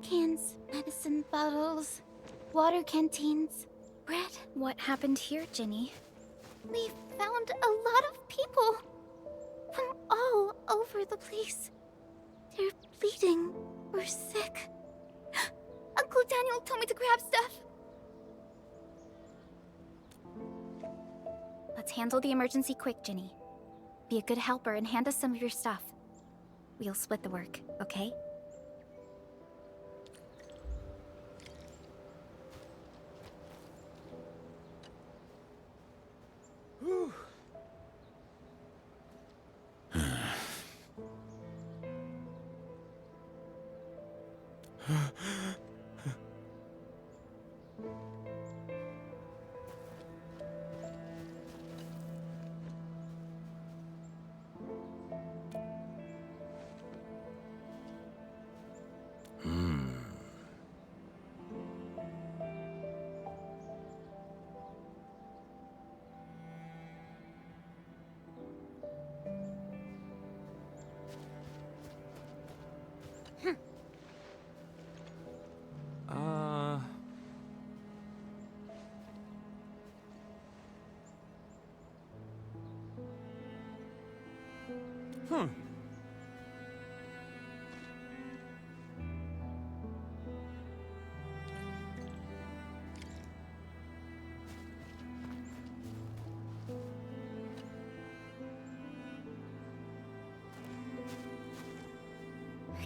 Cans, medicine bottles, water canteens, bread. What happened here, Ginny? We found a lot of people from all over the place. They're bleeding or sick. Uncle Daniel told me to grab stuff. Let's handle the emergency quick, Ginny. Be a good helper and hand us some of your stuff. We'll split the work, okay? Whew.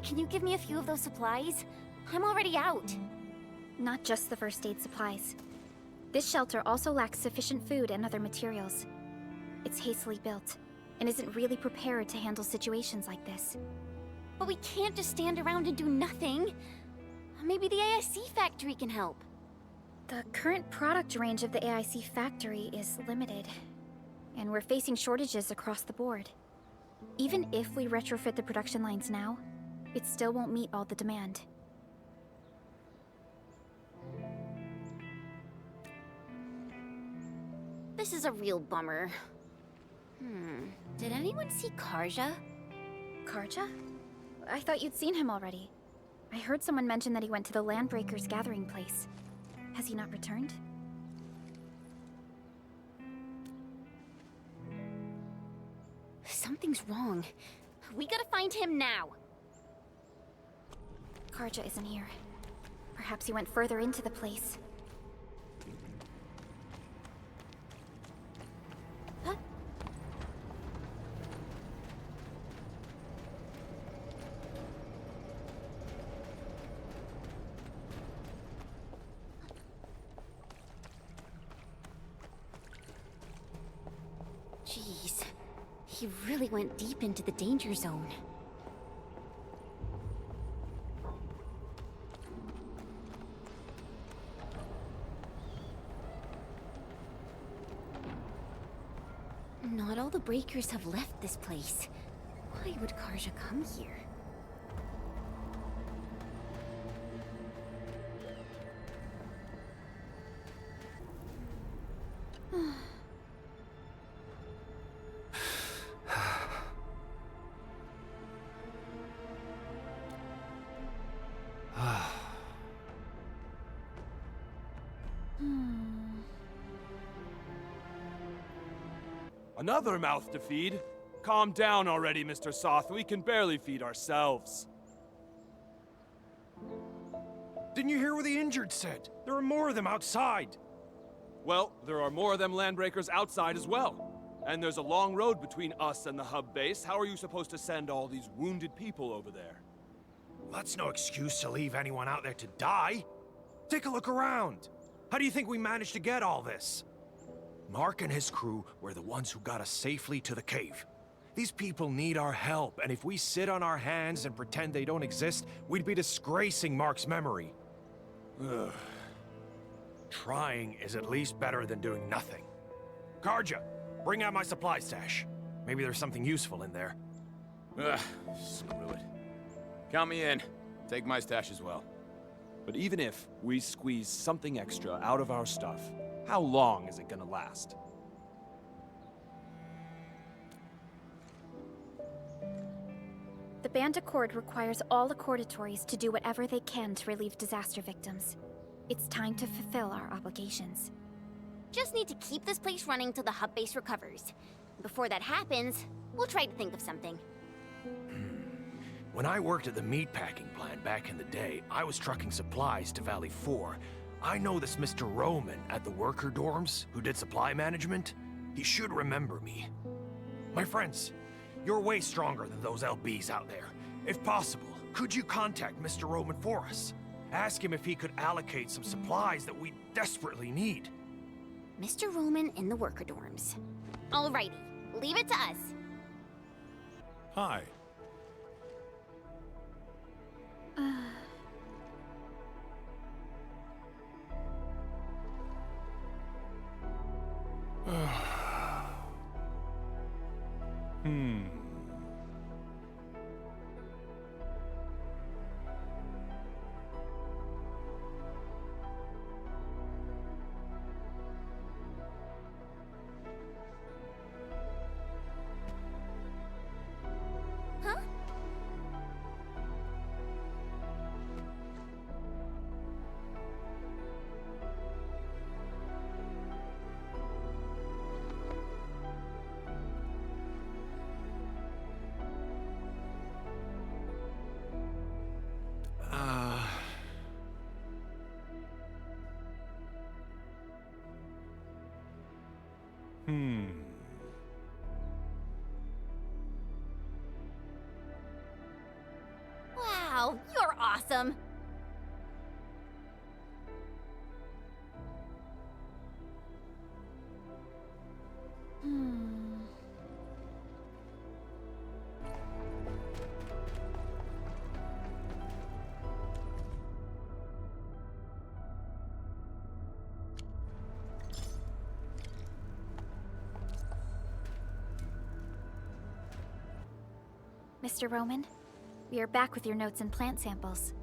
Can you give me a few of those supplies? I'm already out. Not just the first aid supplies. This shelter also lacks sufficient food and other materials. It's hastily built, and isn't really prepared to handle situations like this. But we can't just stand around and do nothing. Maybe the AIC factory can help. The current product range of the AIC factory is limited, and we're facing shortages across the board. Even if we retrofit the production lines now, it still won't meet all the demand. This is a real bummer. Did anyone see Karja? Karja? I thought you'd seen him already. I heard someone mention that he went to the Landbreakers gathering place. Has he not returned? Something's wrong. We gotta find him now. Karja isn't here. Perhaps he went further into the place. Huh? Jeez. He really went deep into the danger zone. Not all the breakers have left this place. Why would Karja come here? Another mouth to feed? Calm down already, Mr. Soth. We can barely feed ourselves. Didn't you hear what the injured said? There are more of them outside. Well, there are more of them Landbreakers outside as well. And there's a long road between us and the hub base. How are you supposed to send all these wounded people over there? That's no excuse to leave anyone out there to die. Take a look around. How do you think we managed to get all this? Mark and his crew were the ones who got us safely to the cave. These people need our help, and if we sit on our hands and pretend they don't exist, we'd be disgracing Mark's memory. Ugh. Trying is at least better than doing nothing. Karja, bring out my supply stash. Maybe there's something useful in there. Ugh, screw it. Count me in. Take my stash as well. But even if we squeeze something extra out of our stuff, how long is it gonna last? The Band Accord requires all Accordatories to do whatever they can to relieve disaster victims. It's time to fulfill our obligations. Just need to keep this place running till the hub base recovers. Before that happens, we'll try to think of something. When I worked at the meatpacking plant back in the day, I was trucking supplies to Valley 4. I know this Mr. Roman at the worker dorms who did supply management. He should remember me. My friends, you're way stronger than those LBs out there. If possible, could you contact Mr. Roman for us? Ask him if he could allocate some supplies that we desperately need. Mr. Roman in the worker dorms. Alrighty, leave it to us. Hi. Huh? Wow, you're awesome. Mr. Roman, we are back with your notes and plant samples.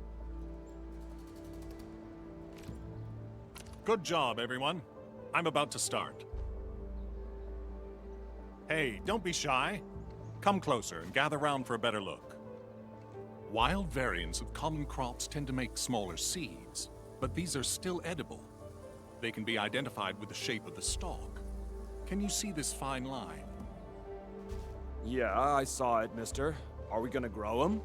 Good job, everyone. I'm about to start. Hey, don't be shy. Come closer and gather round for a better look. Wild variants of common crops tend to make smaller seeds, but these are still edible. They can be identified with the shape of the stalk. Can you see this fine line? Yeah, I saw it, mister. Are we gonna grow them?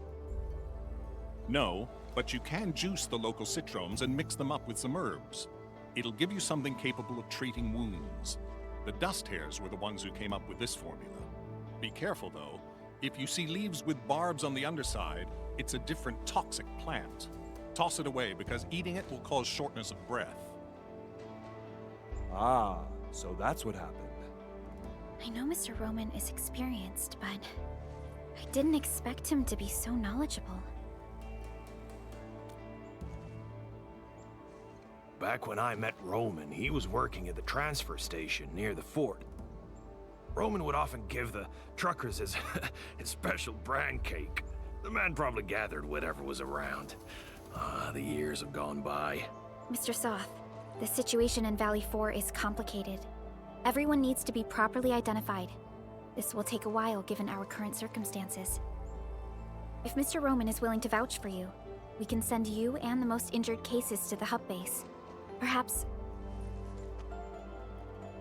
No, but you can juice the local citromes and mix them up with some herbs. It'll give you something capable of treating wounds. The dust hares were the ones who came up with this formula. Be careful, though. If you see leaves with barbs on the underside, it's a different toxic plant. Toss it away, because eating it will cause shortness of breath. Ah, so that's what happened. I know Mr. Roman is experienced, but I didn't expect him to be so knowledgeable. Back when I met Roman, he was working at the transfer station near the fort. Roman would often give the truckers his special brand cake. The man probably gathered whatever was around. The years have gone by. Mr. Soth, the situation in Valley 4 is complicated. Everyone needs to be properly identified. This will take a while given our current circumstances. If Mr. Roman is willing to vouch for you, we can send you and the most injured cases to the hub base. Perhaps...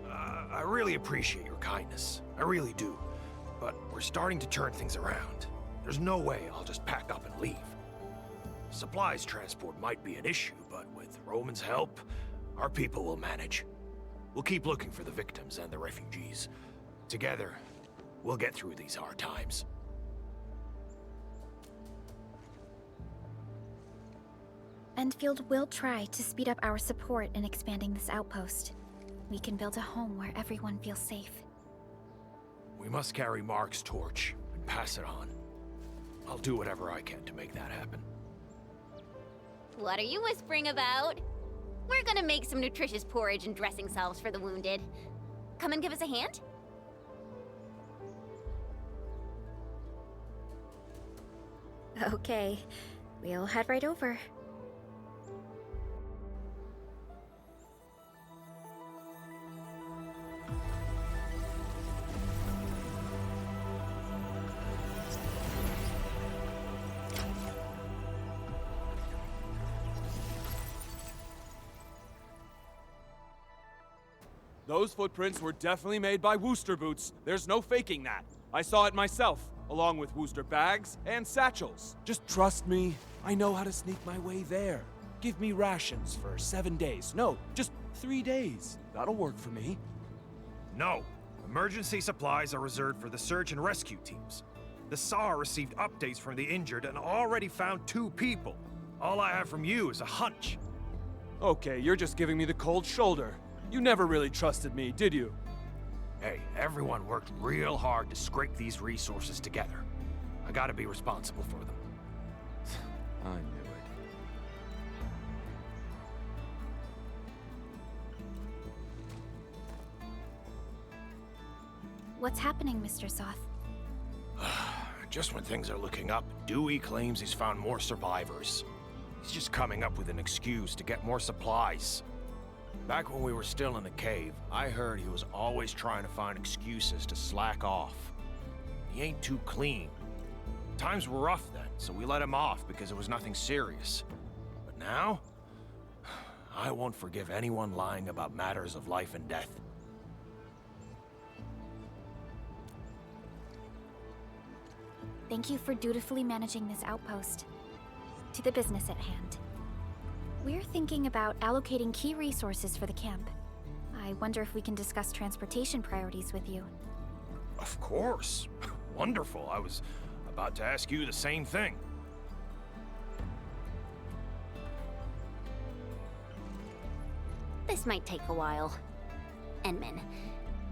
I really appreciate your kindness. I really do. But we're starting to turn things around. There's no way I'll just pack up and leave. Supplies transport might be an issue, but with Roman's help, our people will manage. We'll keep looking for the victims and the refugees. Together, we'll get through these hard times. Enfield will try to speed up our support in expanding this outpost. We can build a home where everyone feels safe. We must carry Mark's torch and pass it on. I'll do whatever I can to make that happen. What are you whispering about? We're gonna make some nutritious porridge and dressing salves for the wounded. Come and give us a hand? Okay, we'll head right over. Those footprints were definitely made by Wooster boots. There's no faking that. I saw it myself, along with Wooster bags and satchels. Just trust me, I know how to sneak my way there. Give me rations for 7 days. No, just 3 days. That'll work for me. No. Emergency supplies are reserved for the search and rescue teams. The SAR received updates from the injured and already found 2 people. All I have from you is a hunch. Okay, you're just giving me the cold shoulder. You never really trusted me, did you? Hey, everyone worked real hard to scrape these resources together. I gotta be responsible for them. I knew it. What's happening, Mr. Soth? Just when things are looking up, Dewey claims he's found more survivors. He's just coming up with an excuse to get more supplies. Back when we were still in the cave, I heard he was always trying to find excuses to slack off. He ain't too clean. Times were rough then, so we let him off because it was nothing serious. But now, I won't forgive anyone lying about matters of life and death. Thank you for dutifully managing this outpost. To the business at hand. We're thinking about allocating key resources for the camp. I wonder if we can discuss transportation priorities with you. Of course. Wonderful. I was about to ask you the same thing. This might take a while. Endmin,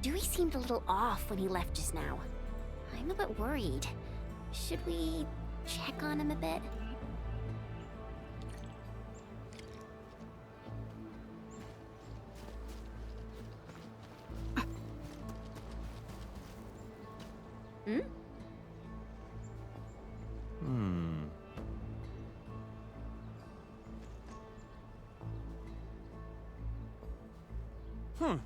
Dewey seemed a little off when he left just now. I'm a bit worried. Should we check on him a bit? Hmm? Hmm. Huh?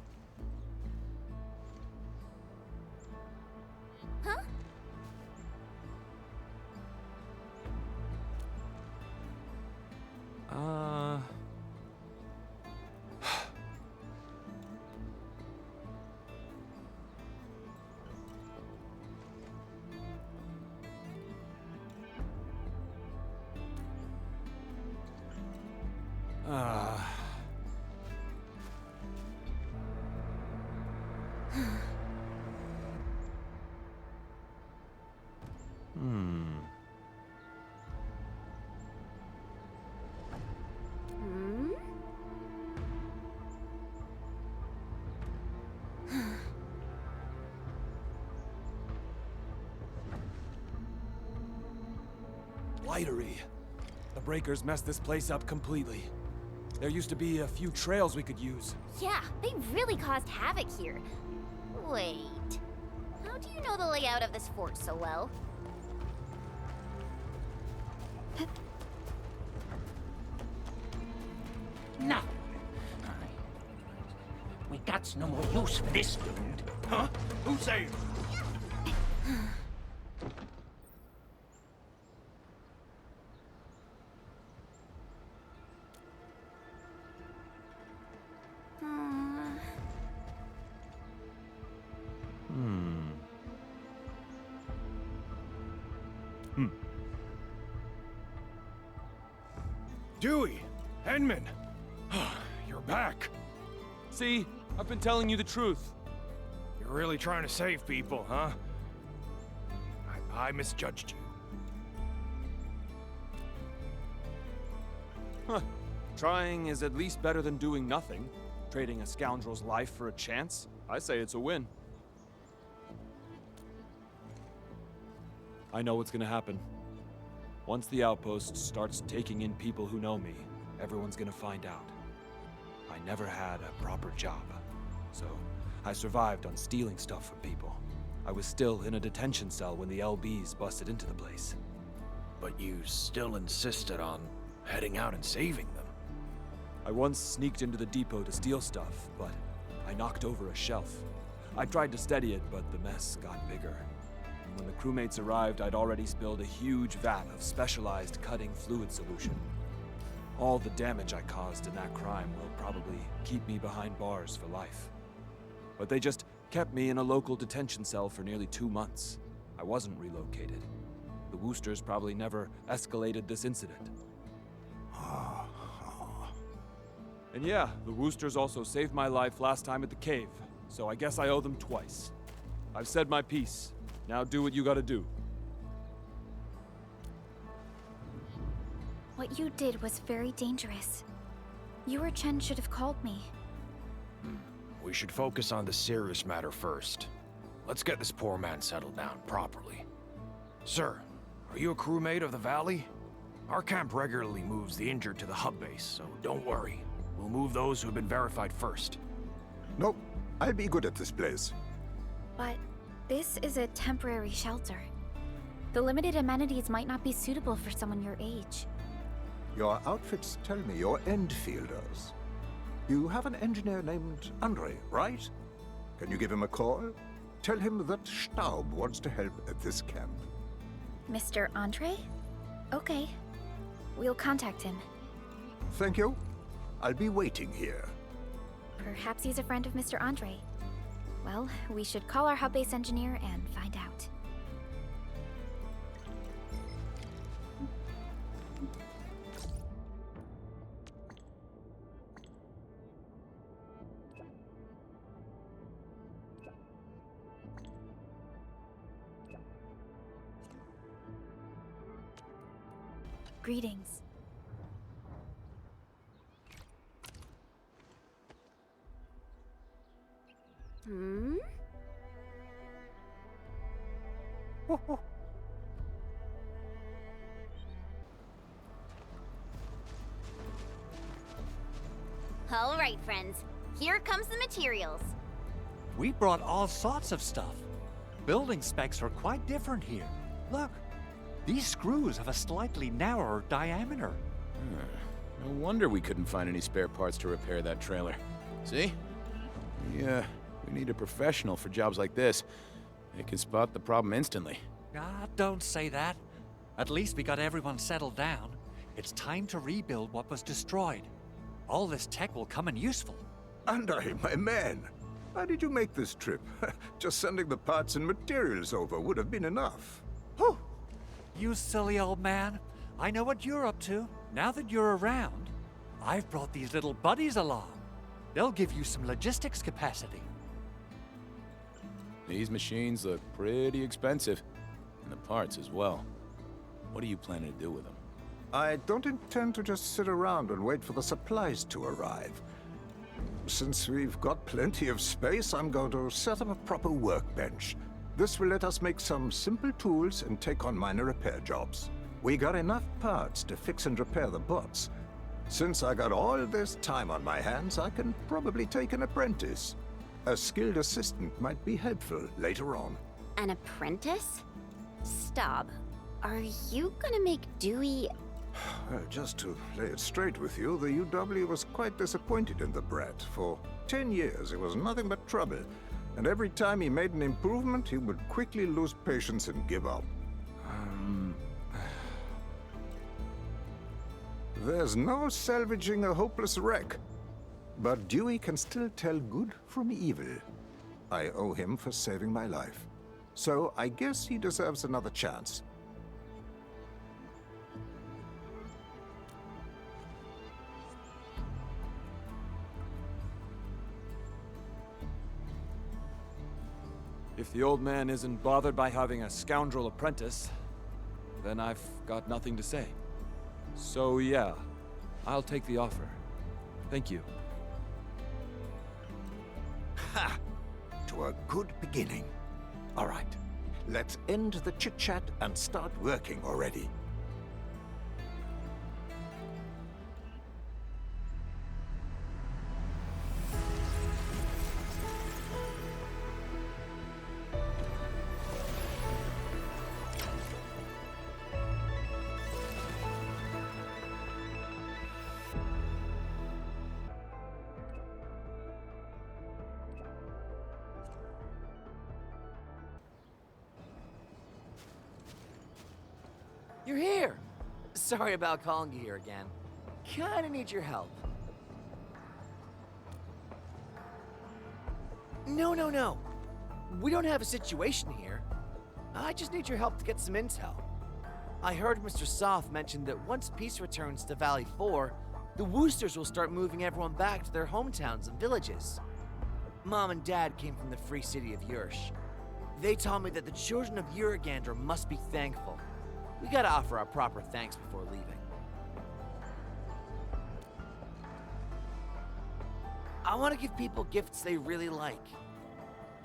Hmm? Lightery. The breakers messed this place up completely. There used to be a few trails we could use. Yeah, they really caused havoc here. Wait, how do you know the layout of this fort so well? Nothing. We got no more use for this dude. Huh? Who's saying? Dewey! Endmin! You're back. See? I've been telling you the truth. You're really trying to save people, huh? I misjudged you. Huh. Trying is at least better than doing nothing. Trading a scoundrel's life for a chance. I say it's a win. I know what's gonna happen. Once the outpost starts taking in people who know me, everyone's gonna find out. I never had a proper job, so I survived on stealing stuff from people. I was still in a detention cell when the LBs busted into the place. But you still insisted on heading out and saving them. I once sneaked into the depot to steal stuff, but I knocked over a shelf. I tried to steady it, but the mess got bigger. And when the crewmates arrived, I'd already spilled a huge vat of specialized cutting fluid solution. All the damage I caused in that crime will probably keep me behind bars for life. but they just kept me in a local detention cell for nearly 2 months. I wasn't relocated. The Woosters probably never escalated this incident. And yeah, the Woosters also saved my life last time at the cave, so I guess I owe them twice. I've said my piece. Now do what you gotta do. What you did was very dangerous. You or Chen should have called me. We should focus on the serious matter first. Let's get this poor man settled down properly. Sir, are you a crewmate of the Valley? Our camp regularly moves the injured to the hub base, so don't worry. We'll move those who have been verified first. Nope, I'll be good at this place. But this is a temporary shelter. The limited amenities might not be suitable for someone your age. Your outfits tell me you're end-fielders. You have an engineer named Andre, right? Can you give him a call? Tell him that Staub wants to help at this camp. Mr. Andre? Okay. We'll contact him. Thank you. I'll be waiting here. Perhaps he's a friend of Mr. Andre. Well, we should call our hub base engineer and find out. Greetings. Hmm? All right, friends. Here comes the materials. We brought all sorts of stuff. Building specs are quite different here. Look, these screws have a slightly narrower diameter. No wonder we couldn't find any spare parts to repair that trailer. See? We need a professional for jobs like this. They can spot the problem instantly. Ah, don't say that. At least we got everyone settled down. It's time to rebuild what was destroyed. All this tech will come in useful. Andre, my man! How did you make this trip? Just sending the parts and materials over would have been enough. Whew! You silly old man. I know what you're up to. Now that you're around, I've brought these little buddies along. They'll give you some logistics capacity. These machines look pretty expensive. And the parts as well. What are you planning to do with them? I don't intend to just sit around and wait for the supplies to arrive. Since we've got plenty of space, I'm going to set up a proper workbench. This will let us make some simple tools and take on minor repair jobs. We got enough parts to fix and repair the bots. Since I got all this time on my hands, I can probably take an apprentice. A skilled assistant might be helpful later on. An apprentice? Stop. Are you gonna make Dewey... Well, just to lay it straight with you, the UW was quite disappointed in the brat. For 10 years, it was nothing but trouble. And every time he made an improvement, he would quickly lose patience and give up. There's no salvaging a hopeless wreck. But Dewey can still tell good from evil. I owe him for saving my life. So I guess he deserves another chance. If the old man isn't bothered by having a scoundrel apprentice, then I've got nothing to say. So yeah, I'll take the offer. Thank you. Ha! To a good beginning. All right, let's end the chit-chat and start working already. You're here! Sorry about calling you here again. Kinda need your help. No. We don't have a situation here. I just need your help to get some intel. I heard Mr. Soft mention that once peace returns to Valley 4, the Woosters will start moving everyone back to their hometowns and villages. Mom and Dad came from the free city of Yursh. They told me that the children of Uragander must be thankful. We gotta offer our proper thanks before leaving. I want to give people gifts they really like.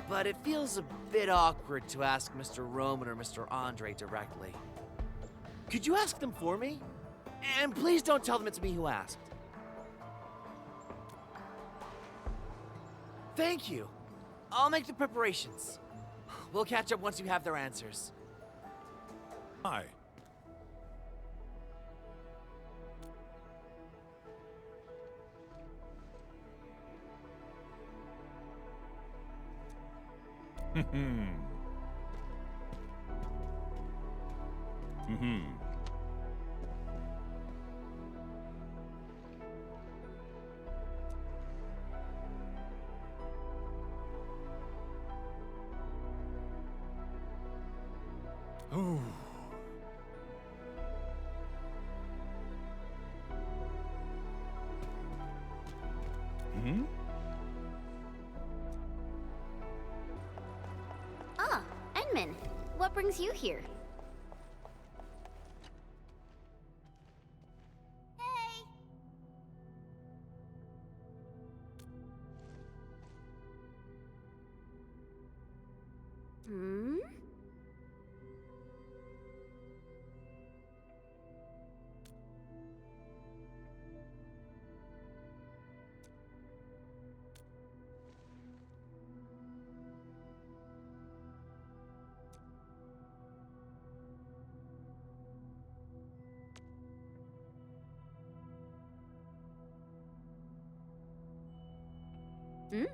But it feels a bit awkward to ask Mr. Roman or Mr. Andre directly. Could you ask them for me? And please don't tell them it's me who asked. Thank you. I'll make the preparations. We'll catch up once you have their answers. Hi. Ooh. Ah, Endmin. What brings you here? Hey! Hmm? Hmm?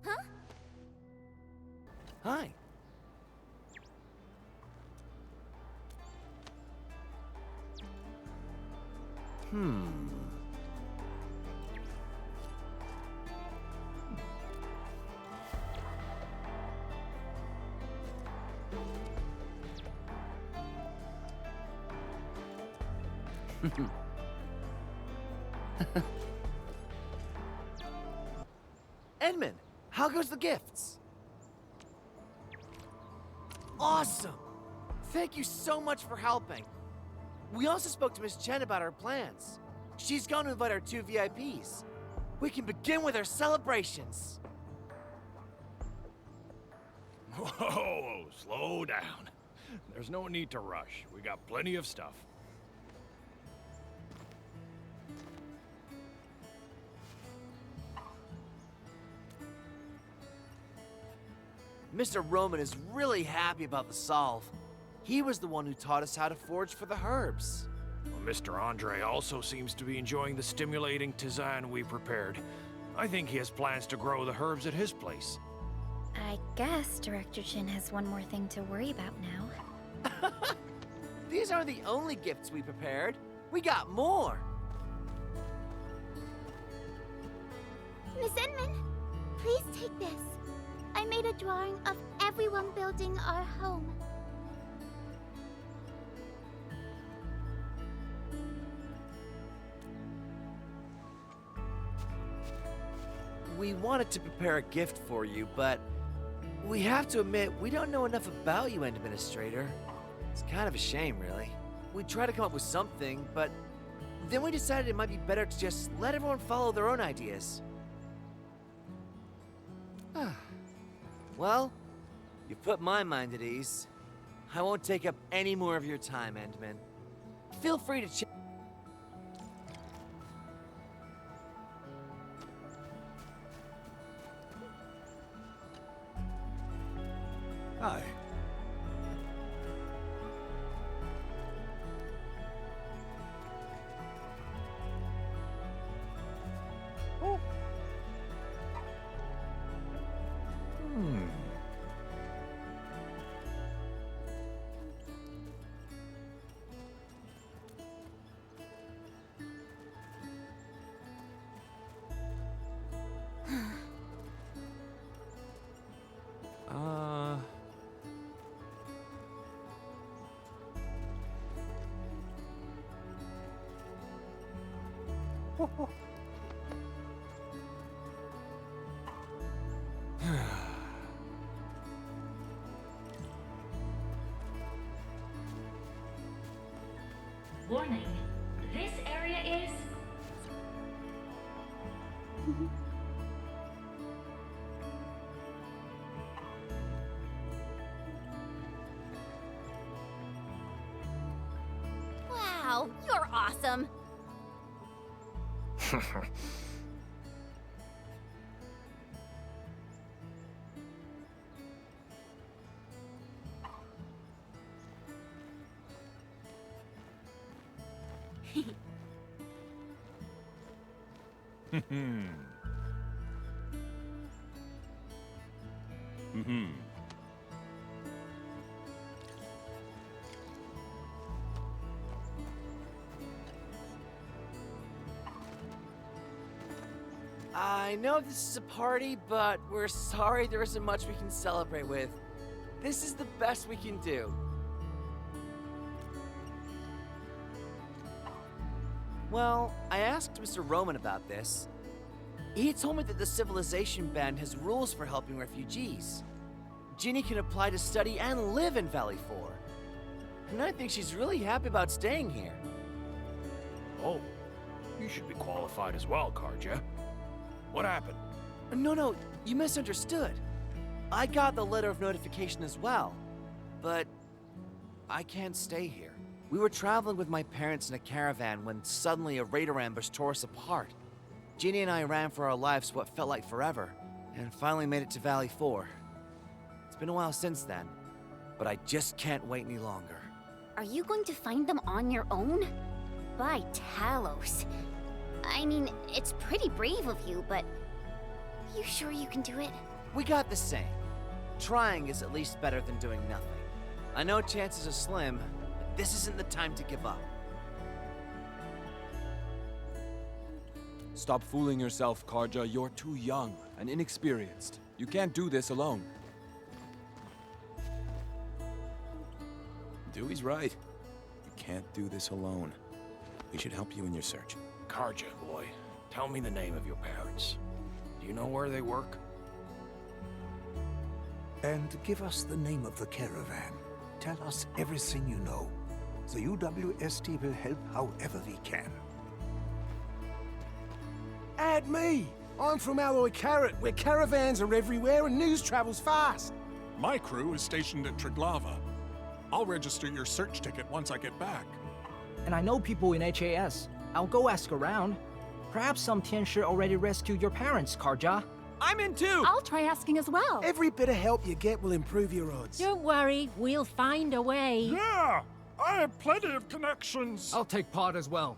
Huh? Hi. Endmin, how goes the gifts? Awesome! Thank you so much for helping. We also spoke to Miss Chen about our plans. She's going to invite our 2 VIPs. We can begin with our celebrations. Whoa, slow down. There's no need to rush. We got plenty of stuff. Mr. Roman is really happy about the solve. He was the one who taught us how to forge for the herbs. Well, Mr. Andre also seems to be enjoying the stimulating tisane we prepared. I think he has plans to grow the herbs at his place. I guess Director Chin has one more thing to worry about now. These aren't the only gifts we prepared. We got more. Miss Endmin, please take this. I made a drawing of everyone building our home. We wanted to prepare a gift for you, but we have to admit we don't know enough about you, Administrator. It's kind of a shame, really. We tried to come up with something, but then we decided it might be better to just let everyone follow their own ideas. Well, you put my mind at ease. I won't take up any more of your time, Endmin. Feel free to check. Hi. Warning. This area is... Wow, you're awesome. I know this is a party, but we're sorry there isn't much we can celebrate with. This is the best we can do. Well, I asked Mr. Roman about this. He told me that the Civilization Band has rules for helping refugees. Ginny can apply to study and live in Valley 4. And I think she's really happy about staying here. Oh, you should be qualified as well, Karja. What happened? No, you misunderstood. I got the letter of notification as well, but I can't stay here. We were traveling with my parents in a caravan when suddenly a raider ambush tore us apart. Ginny and I ran for our lives for what felt like forever, and finally made it to Valley 4. It's been a while since then, but I just can't wait any longer. Are you going to find them on your own? By Talos. I mean, it's pretty brave of you, but... You sure you can do it? We got the same. Trying is at least better than doing nothing. I know chances are slim, but this isn't the time to give up. Stop fooling yourself, Karja. You're too young and inexperienced. You can't do this alone. Dewey's right. You can't do this alone. We should help you in your search. Karja, boy, tell me the name of your parents. Do you know where they work? And give us the name of the caravan. Tell us everything you know. The UWST will help however we can. Add me! I'm from Alloy Carrot, where caravans are everywhere and news travels fast. My crew is stationed at Triglava. I'll register your search ticket once I get back. And I know people in HAS. I'll go ask around. Perhaps some Tianshi already rescued your parents, Karja. I'm in too! I'll try asking as well. Every bit of help you get will improve your odds. Don't worry, we'll find a way. Yeah! I have plenty of connections! I'll take part as well.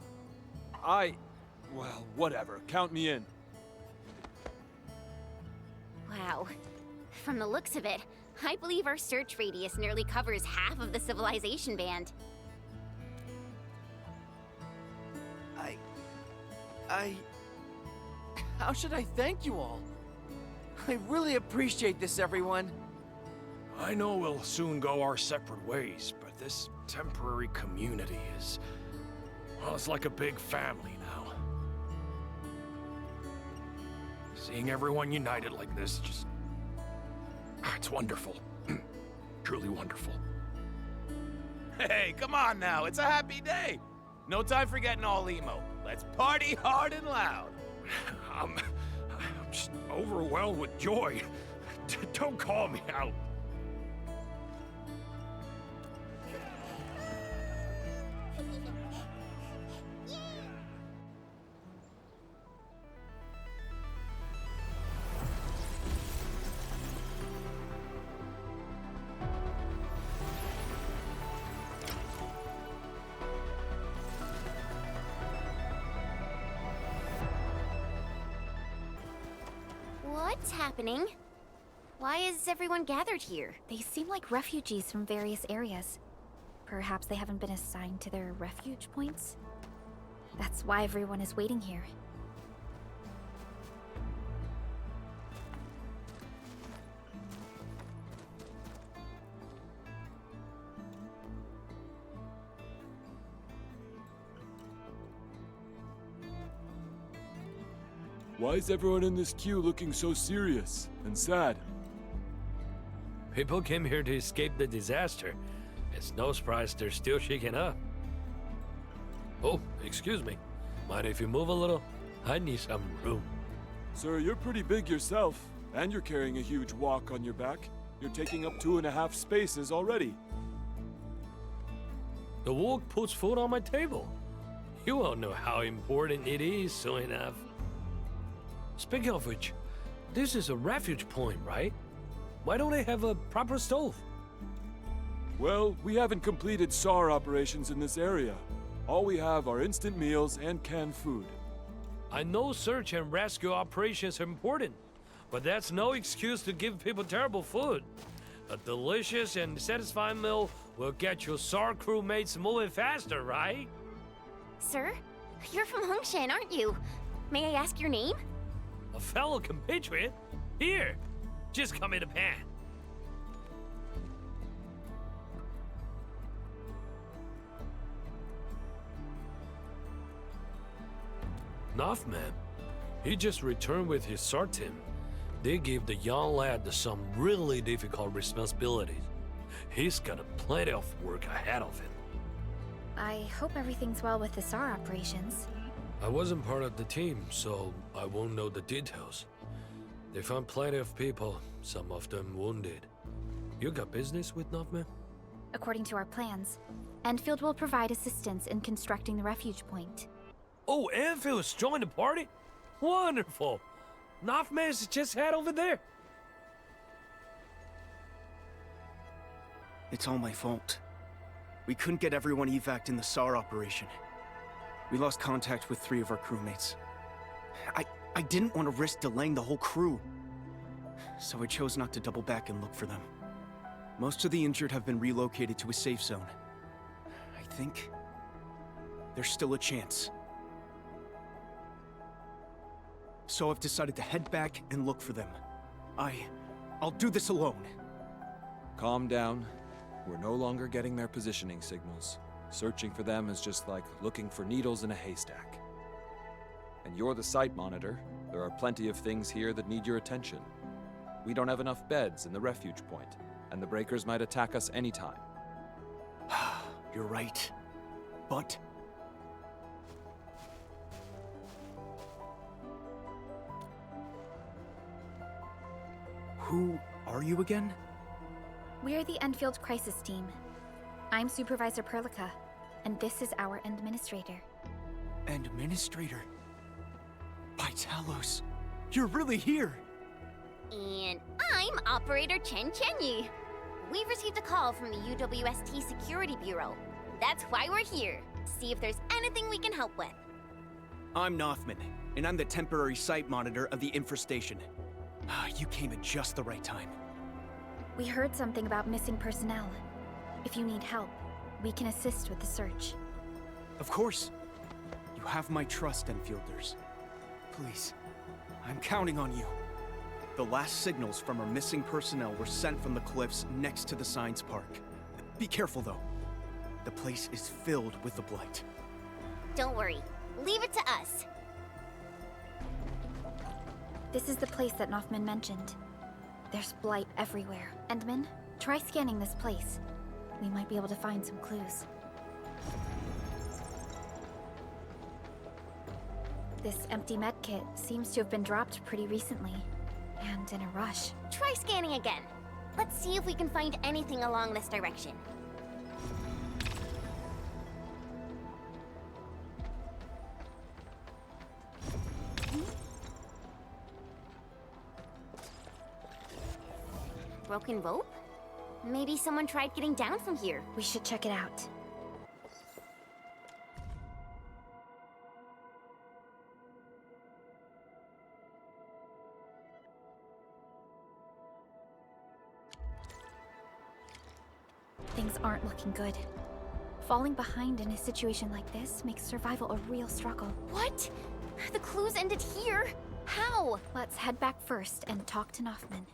Well, whatever. Count me in. Wow. From the looks of it, I believe our search radius nearly covers half of the Civilization Band. How should I thank you all? I really appreciate this, everyone. I know we'll soon go our separate ways, but this temporary community is... well, it's like a big family now. Seeing everyone united like this just... it's wonderful. Truly wonderful. Hey, come on now. It's a happy day. No time for getting all emo. Let's party hard and loud. I'm just overwhelmed with joy. Don't call me out. What's happening? Why is everyone gathered here? They seem like refugees from various areas. Perhaps they haven't been assigned to their refuge points? That's why everyone is waiting here. Why is everyone in this queue looking so serious and sad? People came here to escape the disaster. It's no surprise they're still shaking up. Oh, excuse me. Mind if you move a little? I need some room. Sir, you're pretty big yourself, and you're carrying a huge walk on your back. You're taking up 2.5 spaces already. The walk puts food on my table. You all know how important it is soon enough. Speaking of which, this is a refuge point, right? Why don't they have a proper stove? Well, we haven't completed SAR operations in this area. All we have are instant meals and canned food. I know search and rescue operations are important, but that's no excuse to give people terrible food. A delicious and satisfying meal will get your SAR crewmates moving faster, right? Sir, you're from Hongshan, aren't you? May I ask your name? A fellow compatriot? Here, just come in a pan. Nothman. He just returned with his SAR team. They gave the young lad some really difficult responsibilities. He's got plenty of work ahead of him. I hope everything's well with the SAR operations. I wasn't part of the team, so I won't know the details. They found plenty of people, some of them wounded. You got business with Nothman? According to our plans, Enfield will provide assistance in constructing the refuge point. Oh, Enfield's joined the party? Wonderful! Nothman's just head over there. It's all my fault. We couldn't get everyone evac'd in the SAR operation. We lost contact with 3 of our crewmates. I didn't want to risk delaying the whole crew, so I chose not to double back and look for them. Most of the injured have been relocated to a safe zone. I think there's still a chance. So I've decided to head back and look for them. I'll do this alone. Calm down. We're no longer getting their positioning signals. Searching for them is just like looking for needles in a haystack. And you're the site monitor. There are plenty of things here that need your attention. We don't have enough beds in the refuge point, and the breakers might attack us anytime. You're right. But who are you again? We're the Enfield Crisis Team. I'm Supervisor Perlica, and this is our administrator. Administrator? By Talos, you're really here! And I'm Operator Chen Chenyi. We've received a call from the UWST Security Bureau. That's why we're here. See if there's anything we can help with. I'm Nothman, and I'm the temporary site monitor of the infestation. You came at just the right time. We heard something about missing personnel. If you need help, we can assist with the search. Of course. You have my trust, Enfielders. Please, I'm counting on you. The last signals from our missing personnel were sent from the cliffs next to the science park. Be careful, though. The place is filled with the Blight. Don't worry. Leave it to us. This is the place that Nothman mentioned. There's blight everywhere. Endmin, try scanning this place. We might be able to find some clues. This empty medkit seems to have been dropped pretty recently, and in a rush. Try scanning again. Let's see if we can find anything along this direction. Broken rope? Maybe someone tried getting down from here. We should check it out. Things aren't looking good. Falling behind in a situation like this makes survival a real struggle. What? The clues ended here? How? Let's head back first and talk to Nothman.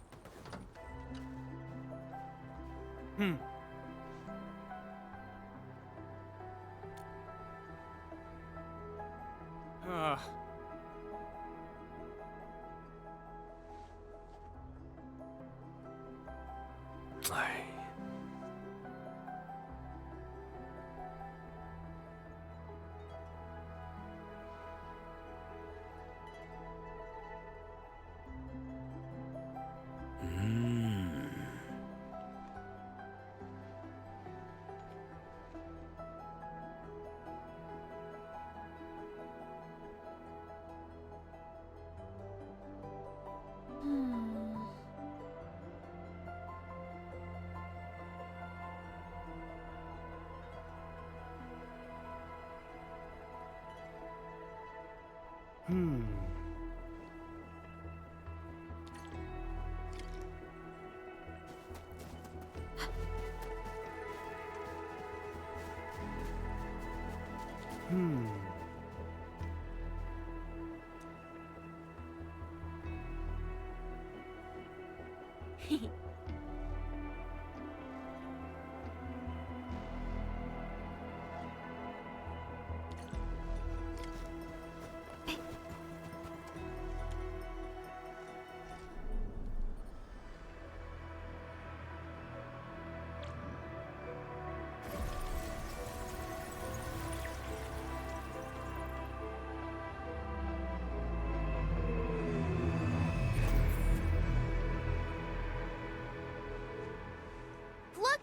Look!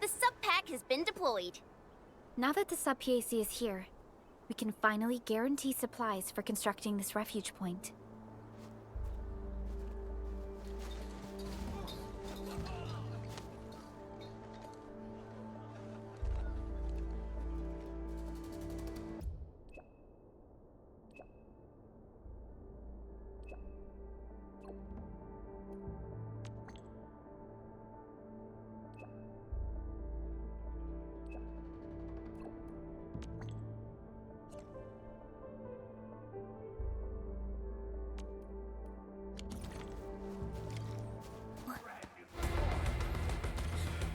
The Sub-PAC has been deployed. Now that the Sub-PAC is here, we can finally guarantee supplies for constructing this refuge point.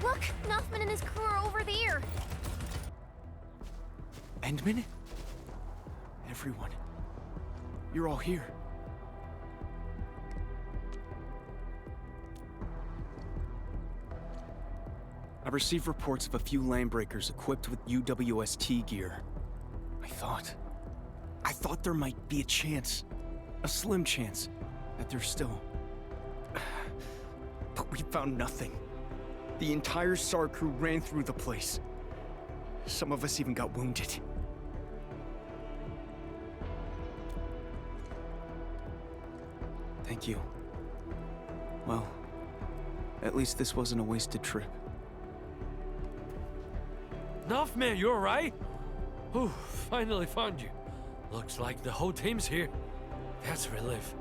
Look! Nuffman and his crew are over there! Endmin? Everyone. You're all here. I received reports of a few landbreakers equipped with UWST gear. I thought there might be a chance, a slim chance, that there's still... But we found nothing. The entire SAR crew ran through the place. Some of us even got wounded. Thank you. Well, at least this wasn't a wasted trip. Nuffman, you alright? Whew, finally found you. Looks like the whole team's here. That's a relief.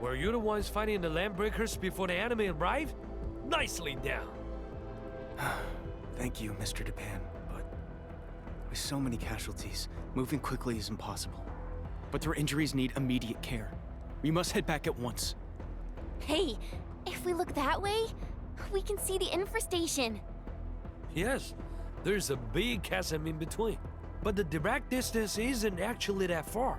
Were you the ones fighting the landbreakers before the enemy arrived? Nicely done. Thank you, Mr. Japan, but with so many casualties, moving quickly is impossible. But their injuries need immediate care. We must head back at once. Hey, if we look that way, we can see the infestation. Yes, there's a big chasm in between, but the direct distance isn't actually that far.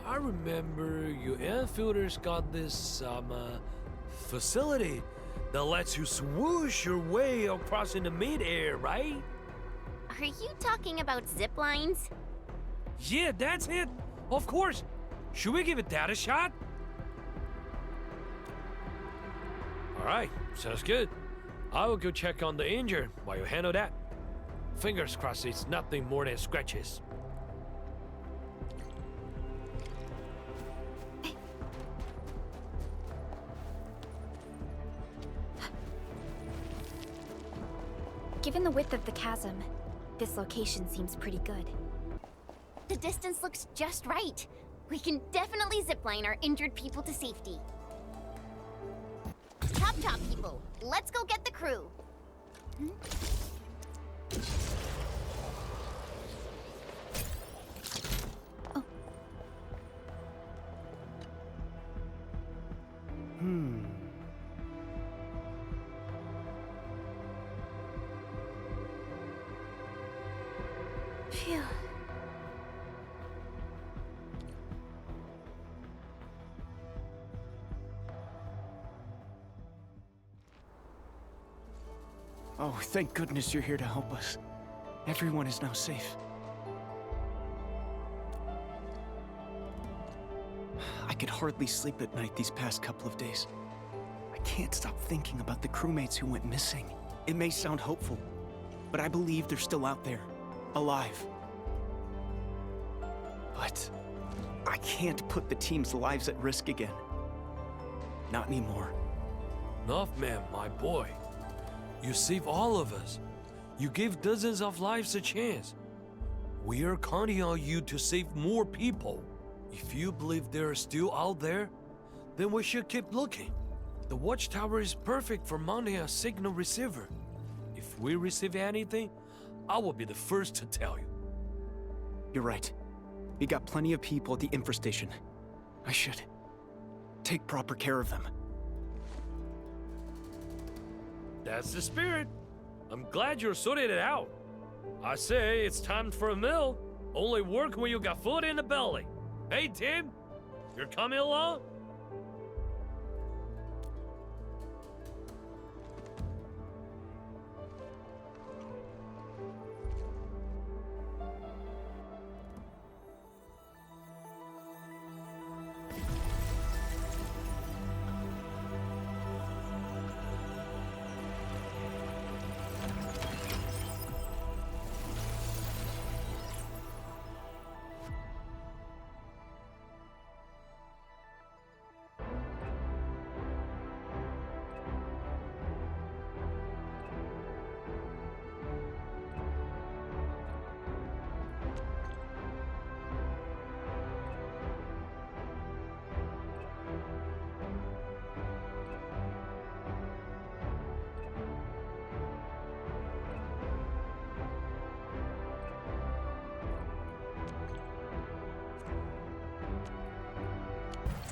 I remember you airfielders got this, facility that lets you swoosh your way across in the mid-air, right? Are you talking about zip lines? Yeah, that's it. Of course. Should we give it that a shot? All right, sounds good. I will go check on the injured while you handle that. Fingers crossed it's nothing more than scratches. Given the width of the chasm, this location seems pretty good. The distance looks just right. We can definitely zipline our injured people to safety. Chop, people. Let's go get the crew. Phew. Oh, thank goodness you're here to help us. Everyone is now safe. I could hardly sleep at night these past couple of days. I can't stop thinking about the crewmates who went missing. It may sound hopeful, but I believe they're still out there, alive. But I can't put the team's lives at risk again. Not anymore. Northman, my boy. You saved all of us. You gave dozens of lives a chance. We are counting on you to save more people. If you believe they're still out there, then we should keep looking. The watchtower is perfect for mounting a signal receiver. If we receive anything, I will be the first to tell you. You're right. We got plenty of people at the infrastation. I should take proper care of them. That's the spirit. I'm glad you're sorted it out. I say it's time for a meal. Only work when you got food in the belly. Hey, Tim, you're coming along?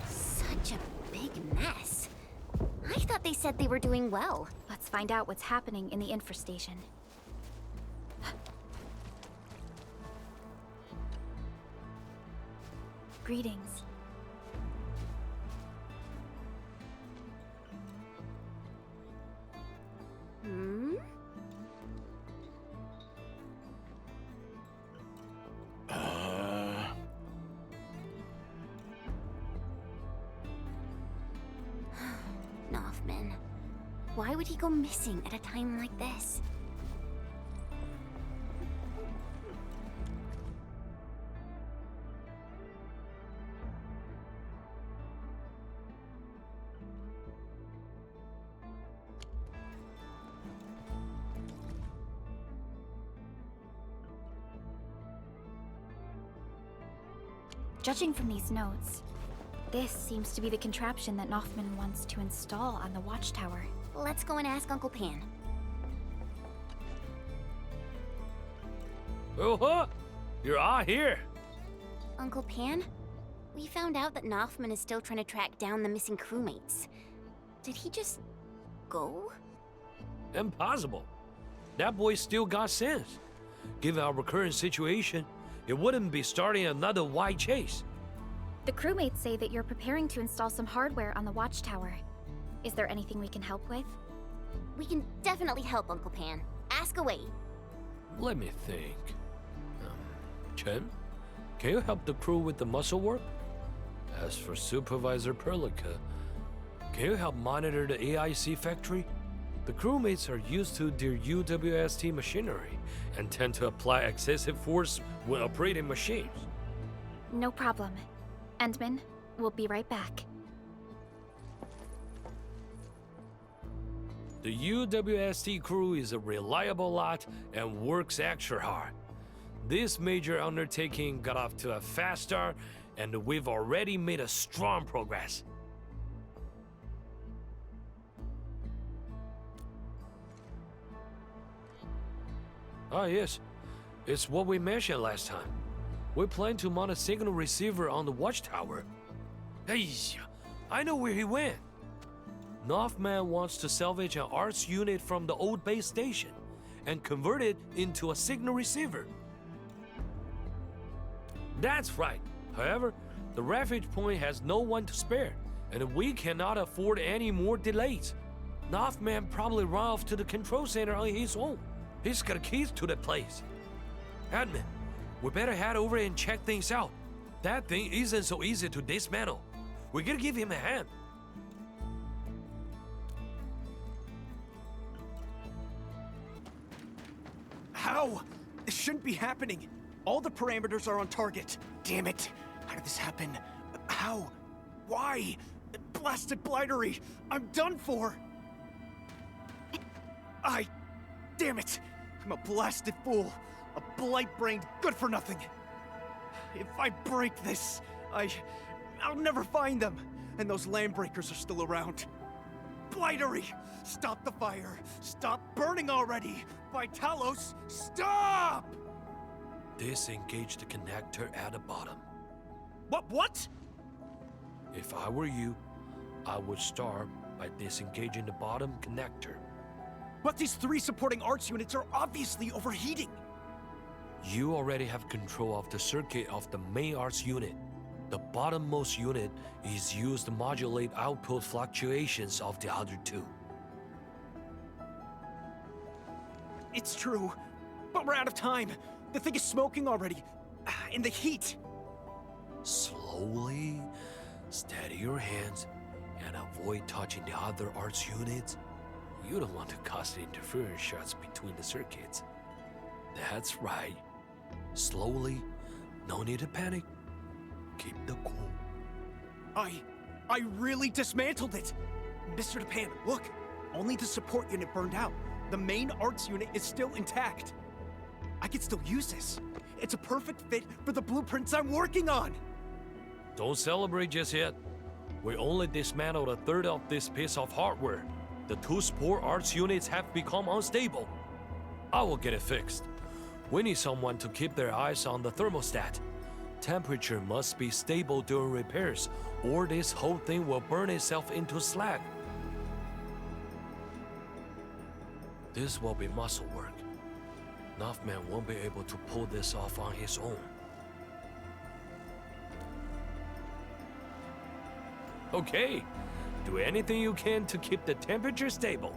Such a big mess. I thought they said they were doing well. Let's find out what's happening in the infrastation. Greetings. Hmm? Nothman. Why would he go missing at a time like this? Judging from these notes, this seems to be the contraption that Nothman wants to install on the watchtower. Let's go and ask Uncle Pan. Oh, you're all here. Uncle Pan? We found out that Nothman is still trying to track down the missing crewmates. Did he just go? Impossible. That boy still got sense. Given our current situation, it wouldn't be starting another wide chase. The crewmates say that you're preparing to install some hardware on the watchtower. Is there anything we can help with? We can definitely help, Uncle Pan. Ask away. Let me think. Chen, can you help the crew with the muscle work? As for Supervisor Perlica, can you help monitor the AIC factory? The crewmates are used to their UWST machinery and tend to apply excessive force when operating machines. No problem. Endmin, we'll be right back. The UWST crew is a reliable lot and works extra hard. This major undertaking got off to a fast start, and we've already made a strong progress. Ah, yes. It's what we mentioned last time. We plan to mount a signal receiver on the watchtower. Hey, I know where he went. Nothman wants to salvage an arts unit from the old base station and convert it into a signal receiver. That's right. However, the refuge point has no one to spare, and we cannot afford any more delays. Northman probably ran off to the control center on his own. He's got keys to the place. Endmin, we better head over and check things out. That thing isn't so easy to dismantle. We gotta give him a hand. How? This shouldn't be happening. All the parameters are on target. Damn it. How did this happen? How? Why? Blasted blightery. I'm done for. Damn it. I'm a blasted fool. A blight-brained good-for-nothing. If I break this, I'll never find them. And those land breakers are still around. Blightery! Stop the fire! Stop burning already! Vitalos, stop! Disengage the connector at the bottom. What? If I were you, I would start by disengaging the bottom connector. But these 3 supporting arts units are obviously overheating. You already have control of the circuit of the main arts unit. The bottommost unit is used to modulate output fluctuations of the other 2. It's true, but we're out of time. The thing is smoking already. In the heat. Slowly, steady your hands, and avoid touching the other arts units. You don't want to cause interference shots between the circuits. That's right. Slowly, no need to panic. Keep the cool. I really dismantled it. Mr. Japan, look. Only the support unit burned out. The main arts unit is still intact. I can still use this. It's a perfect fit for the blueprints I'm working on. Don't celebrate just yet. We only dismantled a third of this piece of hardware. The 2 support arts units have become unstable. I will get it fixed. We need someone to keep their eyes on the thermostat. Temperature must be stable during repairs, or this whole thing will burn itself into slag. This will be muscle work. Northman won't be able to pull this off on his own. Okay, do anything you can to keep the temperature stable.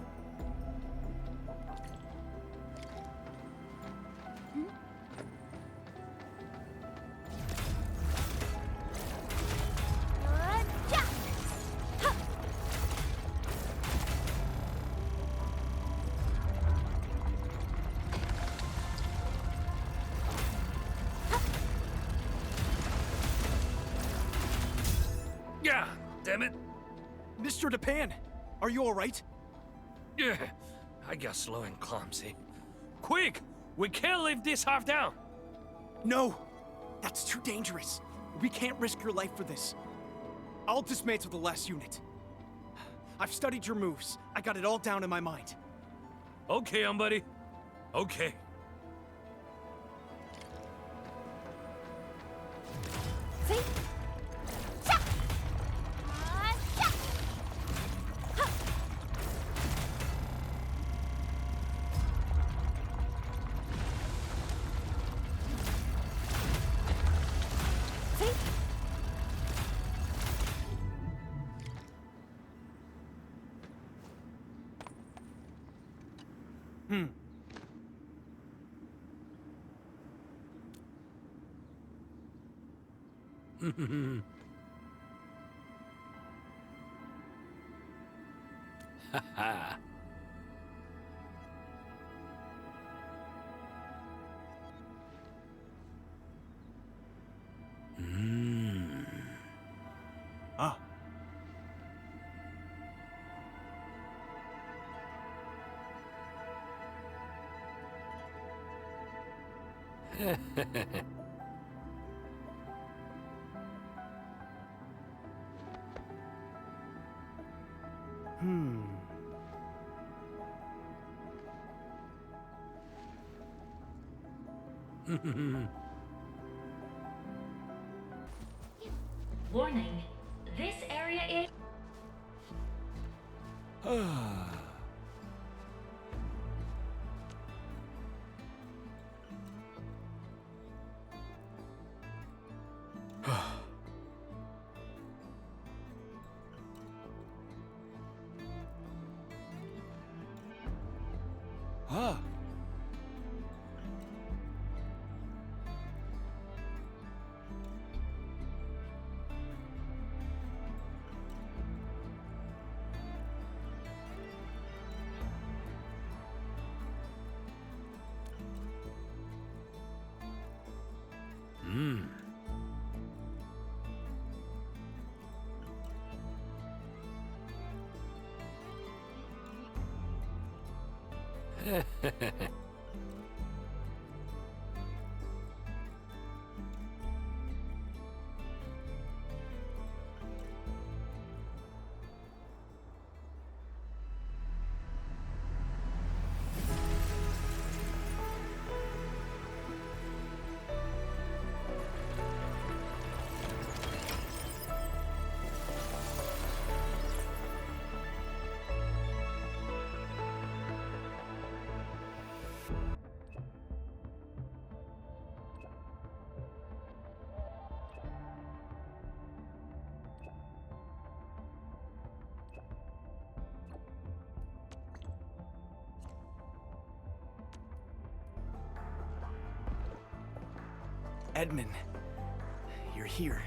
Yeah, damn it. Mr. Japan, are you alright? Yeah, I got slow and clumsy. Quick! We can't leave this half down! No! That's too dangerous. We can't risk your life for this. I'll dismantle the last unit. I've studied your moves. I got it all down in my mind. Okay, buddy. Okay. Haha. Ah. Warning. This area is... Huh. Endmin, you're here.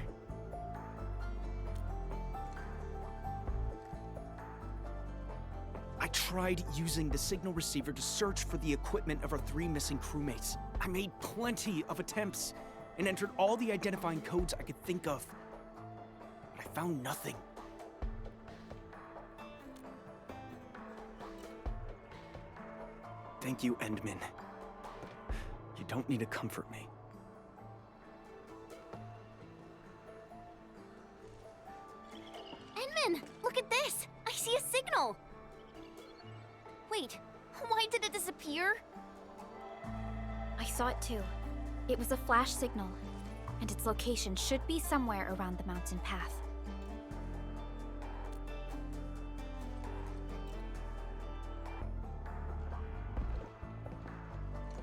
I tried using the signal receiver to search for the equipment of our 3 missing crewmates. I made plenty of attempts and entered all the identifying codes I could think of. But I found nothing. Thank you, Endmin. You don't need to comfort me. Endmin, look at this! I see a signal! Wait, why did it disappear? I saw it too. It was a flash signal, and its location should be somewhere around the mountain path.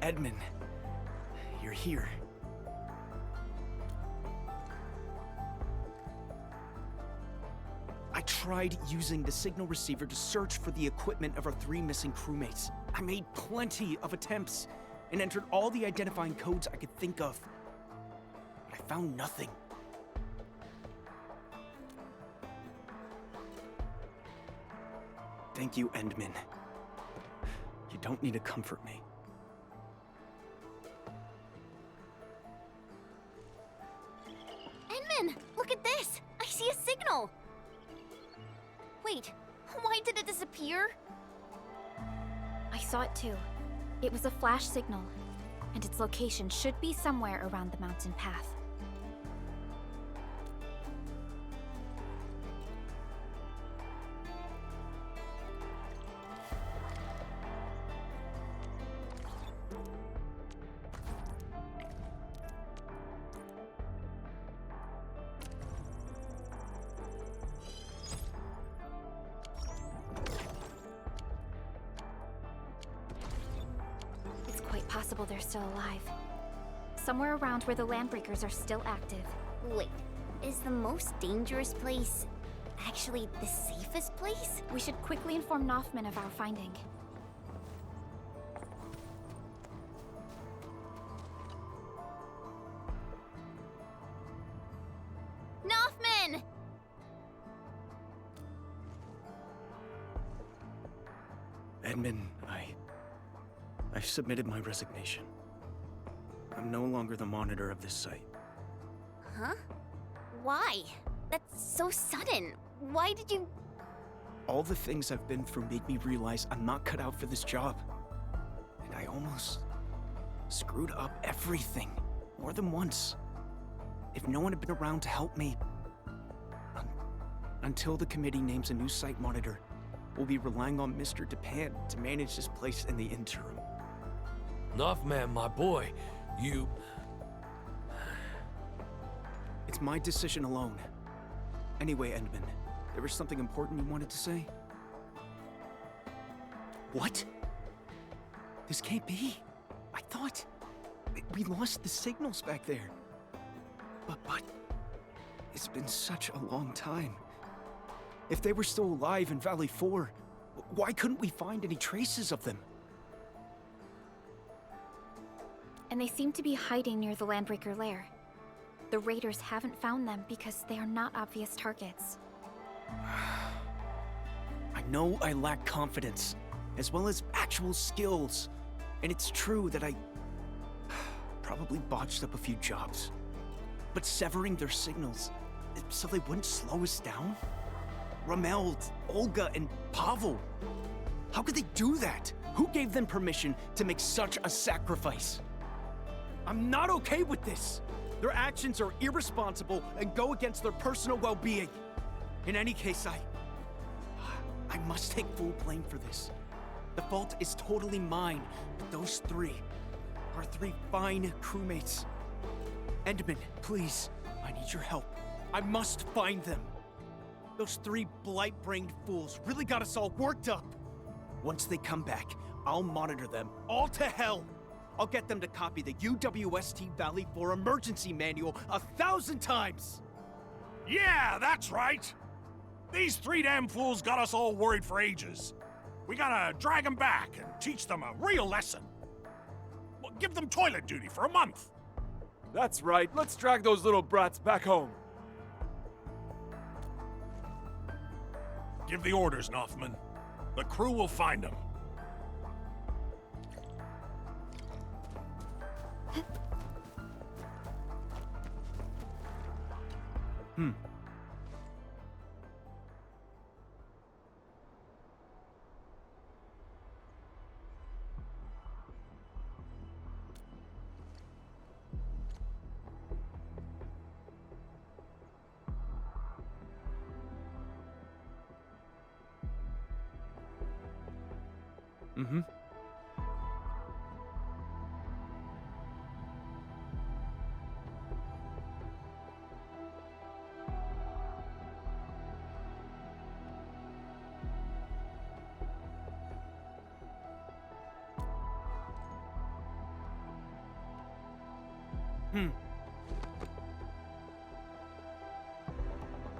Endmin, you're here. I tried using the signal receiver to search for the equipment of our 3 missing crewmates. I made plenty of attempts and entered all the identifying codes I could think of. But I found nothing. Thank you, Endmin. You don't need to comfort me. Endmin, look at this! I see a signal! Wait, why did it disappear? I saw it too. It was a flash signal, and its location should be somewhere around the mountain path. It's quite possible they're still alive. Somewhere around where the Landbreakers are still active. Wait, is the most dangerous place actually the safest place? We should quickly inform Nothman of our finding. Nothman! Endmin, I've submitted my resignation. I'm no longer the monitor of this site. Huh? Why? That's so sudden. Why did you... All the things I've been through made me realize I'm not cut out for this job. And I almost screwed up everything, more than once. If no one had been around to help me, until the committee names a new site monitor, we'll be relying on Mr. Japan to manage this place in the interim. Nothman, my boy, you... It's my decision alone. Anyway, Endmin, there was something important you wanted to say? What? This can't be. I thought we lost the signals back there. But it's been such a long time. If they were still alive in Valley 4, why couldn't we find any traces of them? and they seem to be hiding near the Landbreaker lair. The raiders haven't found them because they are not obvious targets. I know I lack confidence, as well as actual skills. And it's true that I probably botched up a few jobs. But severing their signals so they wouldn't slow us down? Rameld, Olga, and Pavel. How could they do that? Who gave them permission to make such a sacrifice? I'm not okay with this. Their actions are irresponsible and go against their personal well-being. In any case, I must take full blame for this. The fault is totally mine, but those three are three fine crewmates. Endmin, please, I need your help. I must find them. Those three blight-brained fools really got us all worked up. Once they come back, I'll monitor them all to hell. I'll get them to copy the UWST Valley 4 emergency manual 1,000 times. Yeah, that's right. These three damn fools got us all worried for ages. We gotta drag them back and teach them a real lesson. Well, give them toilet duty for a month. That's right. Let's drag those little brats back home. Give the orders, Nothman. The crew will find them. Mm-hmm.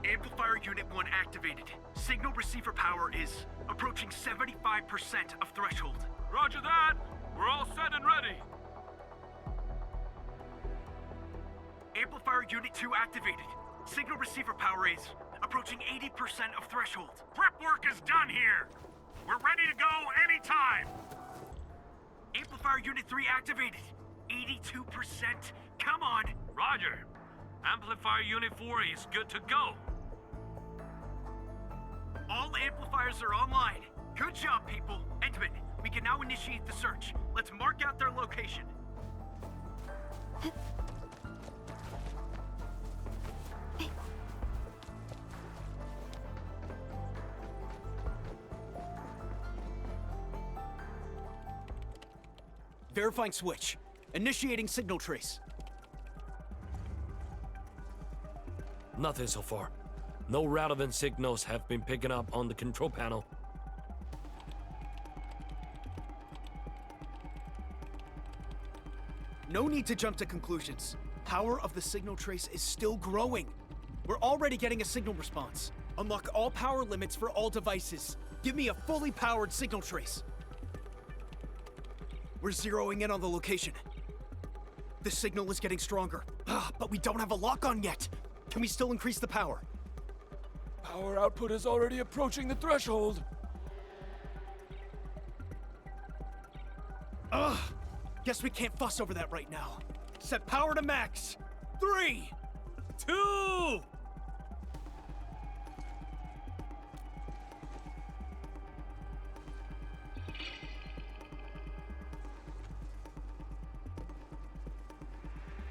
Amplifier Unit 1 activated. Signal receiver power is approaching 75% of threshold. Roger that! We're all set and ready! Amplifier Unit 2 activated. Signal receiver power is approaching 80% of threshold. Prep work is done here. We're ready to go anytime. Amplifier Unit 3 activated. 82%. Come on! Roger. Amplifier Unit 4 is good to go. All amplifiers are online. Good job, people. Endmin, we can now initiate the search. Let's mark out their location. Verifying switch. Initiating signal trace. Nothing so far. No relevant signals have been picking up on the control panel. No need to jump to conclusions. Power of the signal trace is still growing. We're already getting a signal response. Unlock all power limits for all devices. Give me a fully powered signal trace. We're zeroing in on the location. The signal is getting stronger. But we don't have a lock-on yet. Can we still increase the power? Power output is already approaching the threshold. Ugh! Guess we can't fuss over that right now. Set power to max. 3, 2...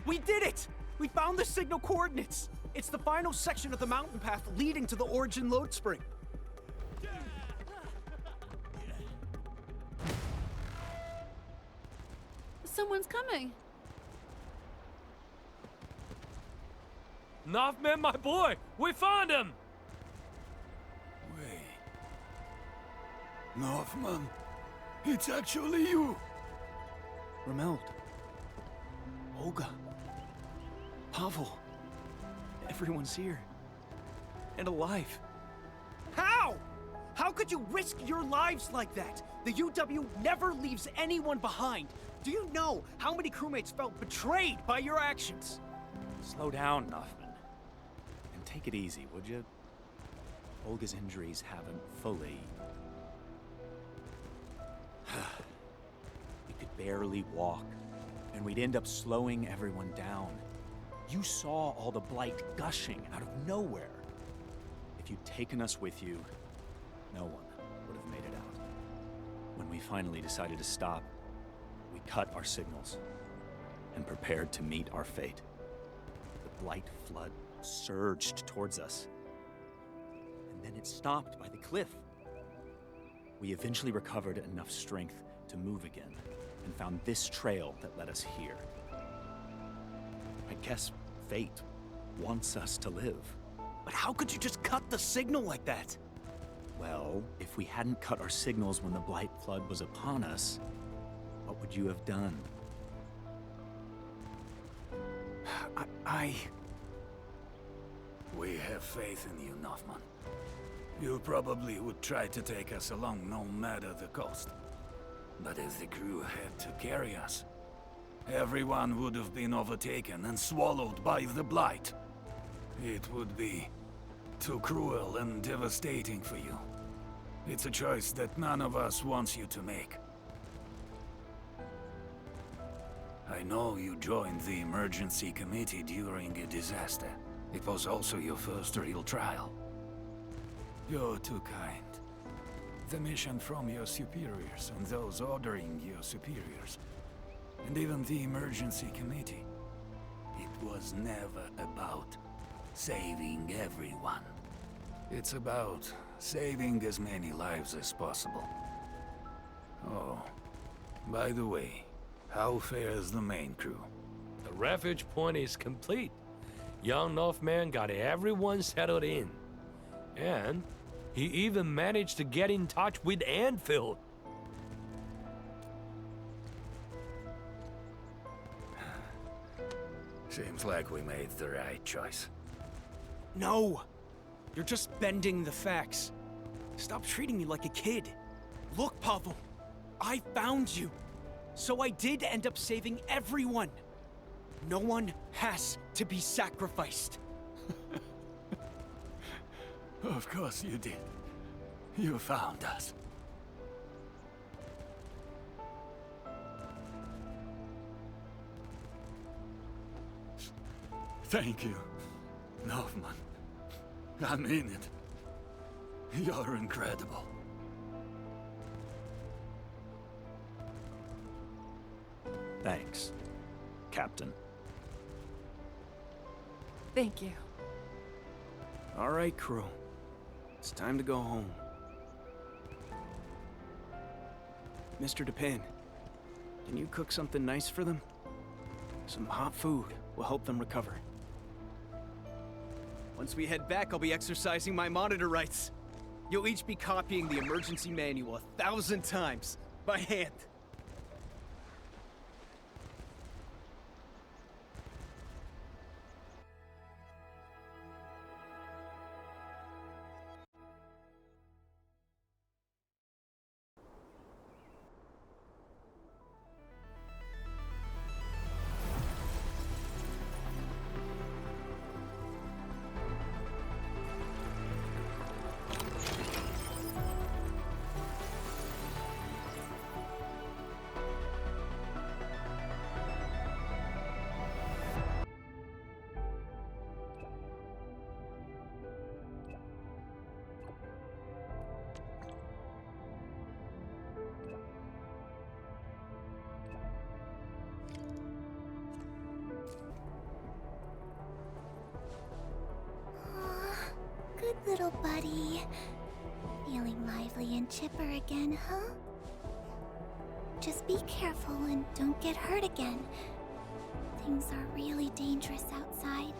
We did it! We found the signal coordinates! It's the final section of the mountain path leading to the Origin load spring. Someone's coming. Nothman, my boy! We found him! Wait. Nothman, it's actually you. Rameld. Olga. Pavel. Everyone's here. And alive. How? How could you risk your lives like that? The UW never leaves anyone behind. Do you know how many crewmates felt betrayed by your actions? Slow down, Nuffman. And take it easy, would you? Olga's injuries haven't fully... We could barely walk, and we'd end up slowing everyone down. You saw all the blight gushing out of nowhere. If you'd taken us with you, no one would have made it out. When we finally decided to stop, we cut our signals and prepared to meet our fate. The blight flood surged towards us, and then it stopped by the cliff. We eventually recovered enough strength to move again and found this trail that led us here. I guess fate wants us to live. But how could you just cut the signal like that? Well, if we hadn't cut our signals when the blight flood was upon us, what would you have done? We have faith in you, Nuffman. You probably would try to take us along no matter the cost. But if the crew had to carry us, everyone would have been overtaken and swallowed by the blight. It would be too cruel and devastating for you. It's a choice that none of us wants you to make. I know you joined the emergency committee during a disaster. It was also your first real trial. You're too kind. The mission from your superiors and those ordering your superiors, and even the emergency committee, it was never about saving everyone. It's about saving as many lives as possible. Oh, by the way, how fares the main crew? The refuge point is complete. Young Northman got everyone settled in. And he even managed to get in touch with Anfield. Seems like we made the right choice. No! You're just bending the facts. Stop treating me like a kid. Look, Pavel, I found you. So I did end up saving everyone. No one has to be sacrificed. Of course you did. You found us. Thank you, Northman. I mean it. You're incredible. Thanks, Captain. Thank you. All right, crew. It's time to go home. Mr. Dupin, can you cook something nice for them? Some hot food will help them recover. Once we head back, I'll be exercising my monitor rights. You'll each be copying the emergency manual 1,000 times, by hand. Good little buddy. Feeling lively and chipper again, huh? Just be careful and don't get hurt again. Things are really dangerous outside.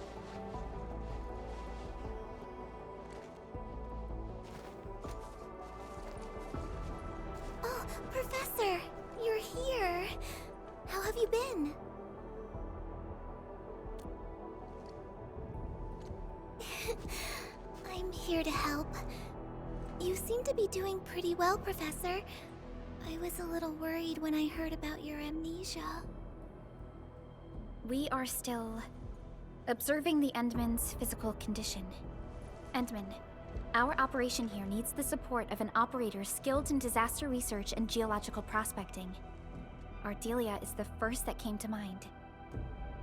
Oh, Professor! You're here! How have you been? I'm here to help. You seem to be doing pretty well, Professor. I was a little worried when I heard about your amnesia. We are still observing the Endmin's physical condition. Endmin, our operation here needs the support of an operator skilled in disaster research and geological prospecting. Ardelia is the first that came to mind.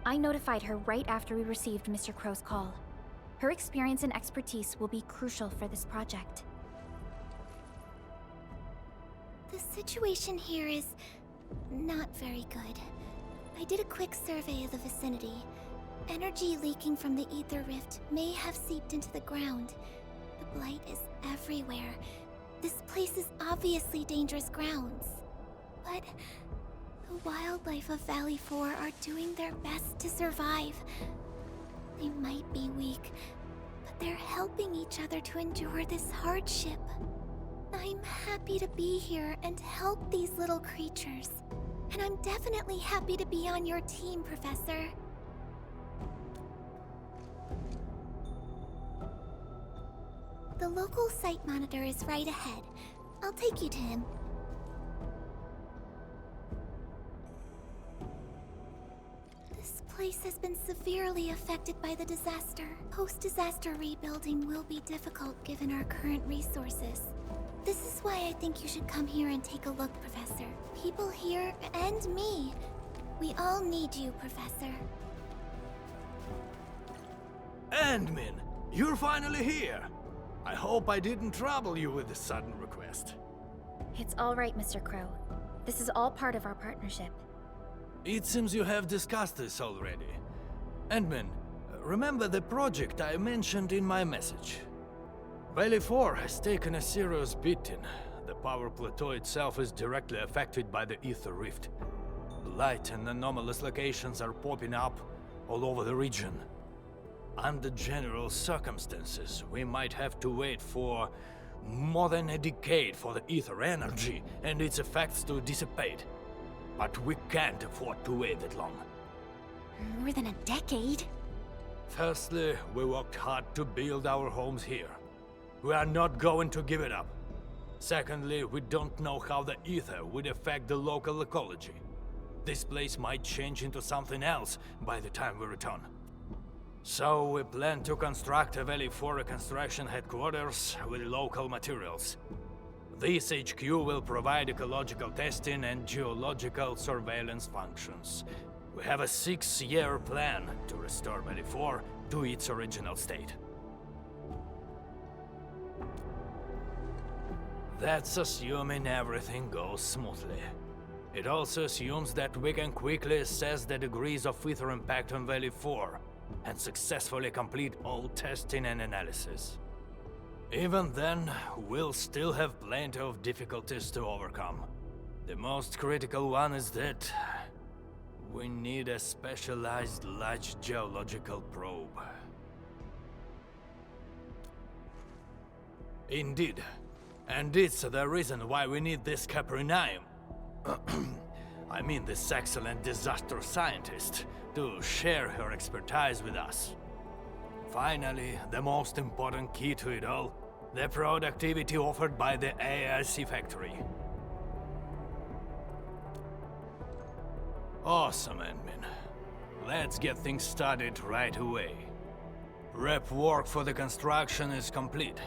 I notified her right after we received Mr. Crow's call. Her experience and expertise will be crucial for this project. The situation here is not very good. I did a quick survey of the vicinity. Energy leaking from the ether rift may have seeped into the ground. The blight is everywhere. This place is obviously dangerous grounds. But the wildlife of Valley 4 are doing their best to survive. They might be weak, but they're helping each other to endure this hardship. I'm happy to be here and help these little creatures. And I'm definitely happy to be on your team, Professor. The local site monitor is right ahead. I'll take you to him. This place has been severely affected by the disaster. Post-disaster rebuilding will be difficult given our current resources. This is why I think you should come here and take a look, Professor. People here, and me. We all need you, Professor. Endmin, you're finally here. I hope I didn't trouble you with this sudden request. It's all right, Mr. Crow. This is all part of our partnership. It seems you have discussed this already. Endmin, remember the project I mentioned in my message? Valley 4 has taken a serious beating. The power plateau itself is directly affected by the ether rift. Blight and anomalous locations are popping up all over the region. Under general circumstances, we might have to wait for more than a decade for the ether energy and its effects to dissipate. But we can't afford to wait that long. More than a decade? Firstly, we worked hard to build our homes here. We are not going to give it up. Secondly, we don't know how the ether would affect the local ecology. This place might change into something else by the time we return. So we plan to construct a Valley 4 reconstruction headquarters with local materials. This HQ will provide ecological testing and geological surveillance functions. We have a 6-year plan to restore Valley 4 to its original state. That's assuming everything goes smoothly. It also assumes that we can quickly assess the degrees of ether impact on Valley 4 and successfully complete all testing and analysis. Even then, we'll still have plenty of difficulties to overcome. The most critical one is that we need a specialized large geological probe. Indeed. And it's the reason why we need this Caprinium. I mean this excellent disaster scientist, to share her expertise with us. Finally, the most important key to it all, the productivity offered by the AIC factory. Awesome, Endmin. Let's get things started right away. Prep work for the construction is complete.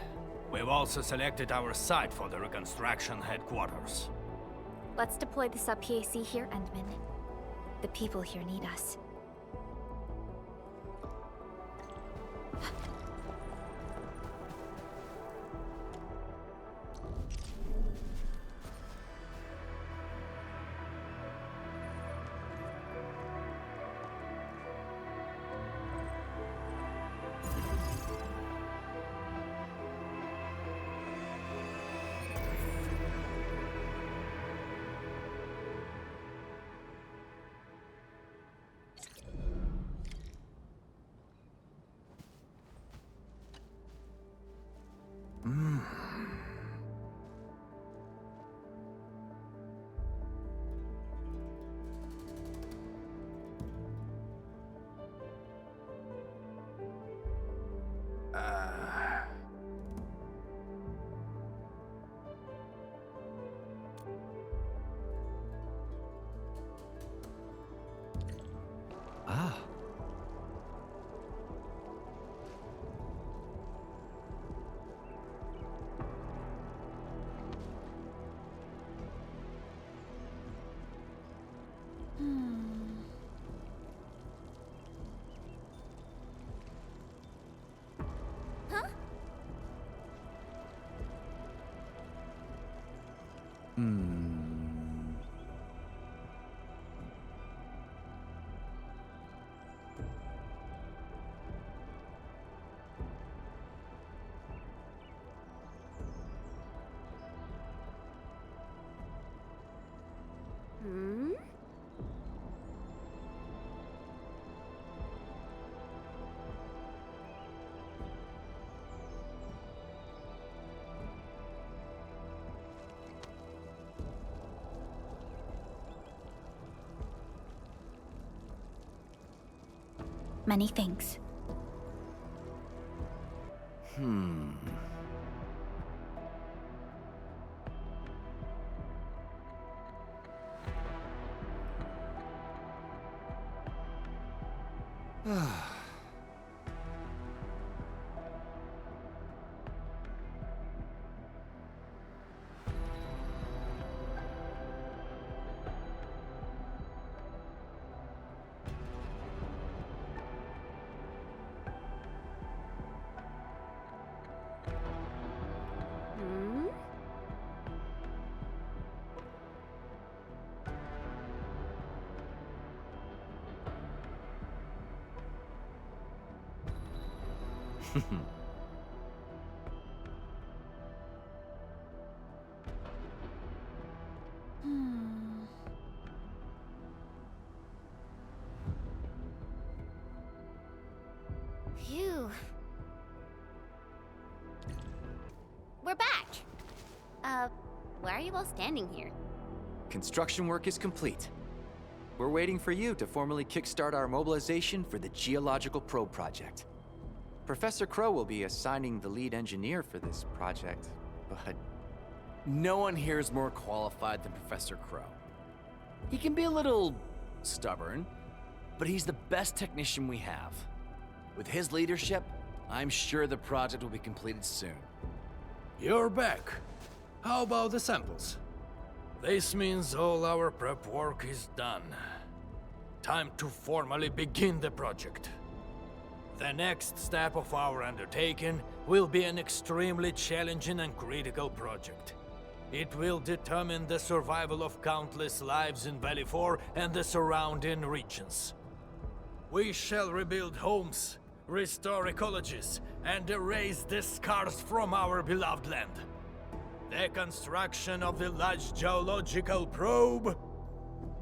We've also selected our site for the reconstruction headquarters. Let's deploy the Sub-PAC here, Endmin. The people here need us. Many thanks. Phew. We're back! Why are you all standing here? Construction work is complete. We're waiting for you to formally kickstart our mobilization for the Geological Probe project. Professor Crow will be assigning the lead engineer for this project, but... No one here is more qualified than Professor Crow. He can be a little stubborn, but he's the best technician we have. With his leadership, I'm sure the project will be completed soon. You're back. How about the samples? This means all our prep work is done. Time to formally begin the project. The next step of our undertaking will be an extremely challenging and critical project. It will determine the survival of countless lives in Valley 4 and the surrounding regions. We shall rebuild homes, restore ecologies, and erase the scars from our beloved land. The construction of the large geological probe.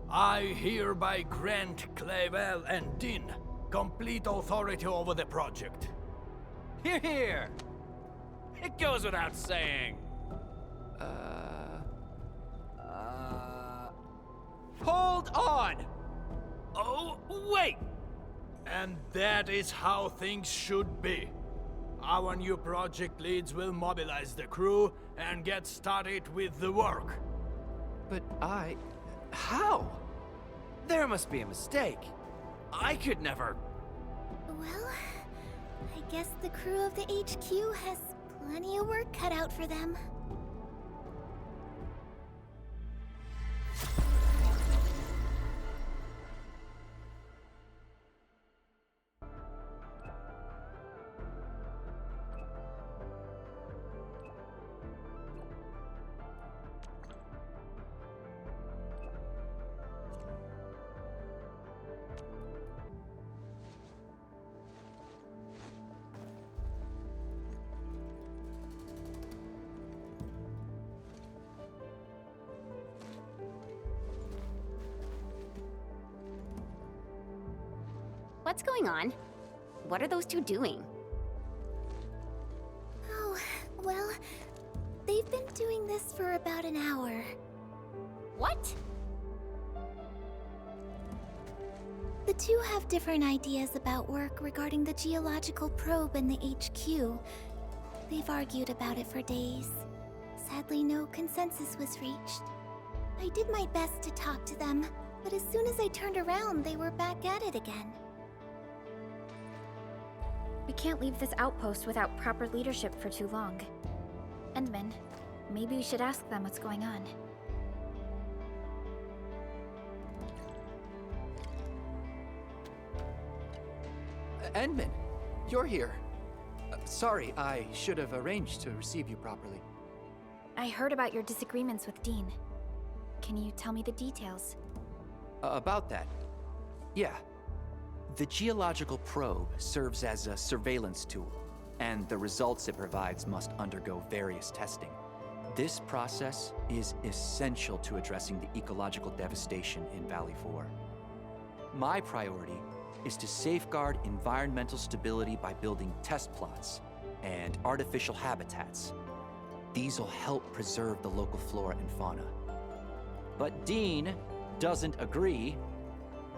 I hereby grant Clavel and Dean complete authority over the project. Hear, hear! It goes without saying. Hold on! Oh, wait! And that is how things should be. Our new project leads will mobilize the crew and get started with the work. But how? There must be a mistake. I could never... Well, I guess the crew of the HQ has plenty of work cut out for them. What's going on? What are those two doing? Oh, well, they've been doing this for about an hour. What? The two have different ideas about work regarding the geological probe and the HQ. They've argued about it for days. Sadly, no consensus was reached. I did my best to talk to them, but as soon as I turned around, they were back at it again. We can't leave this outpost without proper leadership for too long. Endmin, maybe we should ask them what's going on. Endmin, you're here. Sorry, I should have arranged to receive you properly. I heard about your disagreements with Dean. Can you tell me the details? About that? Yeah. The geological probe serves as a surveillance tool, and the results it provides must undergo various testing. This process is essential to addressing the ecological devastation in Valley 4. My priority is to safeguard environmental stability by building test plots and artificial habitats. These will help preserve the local flora and fauna. But Dean doesn't agree.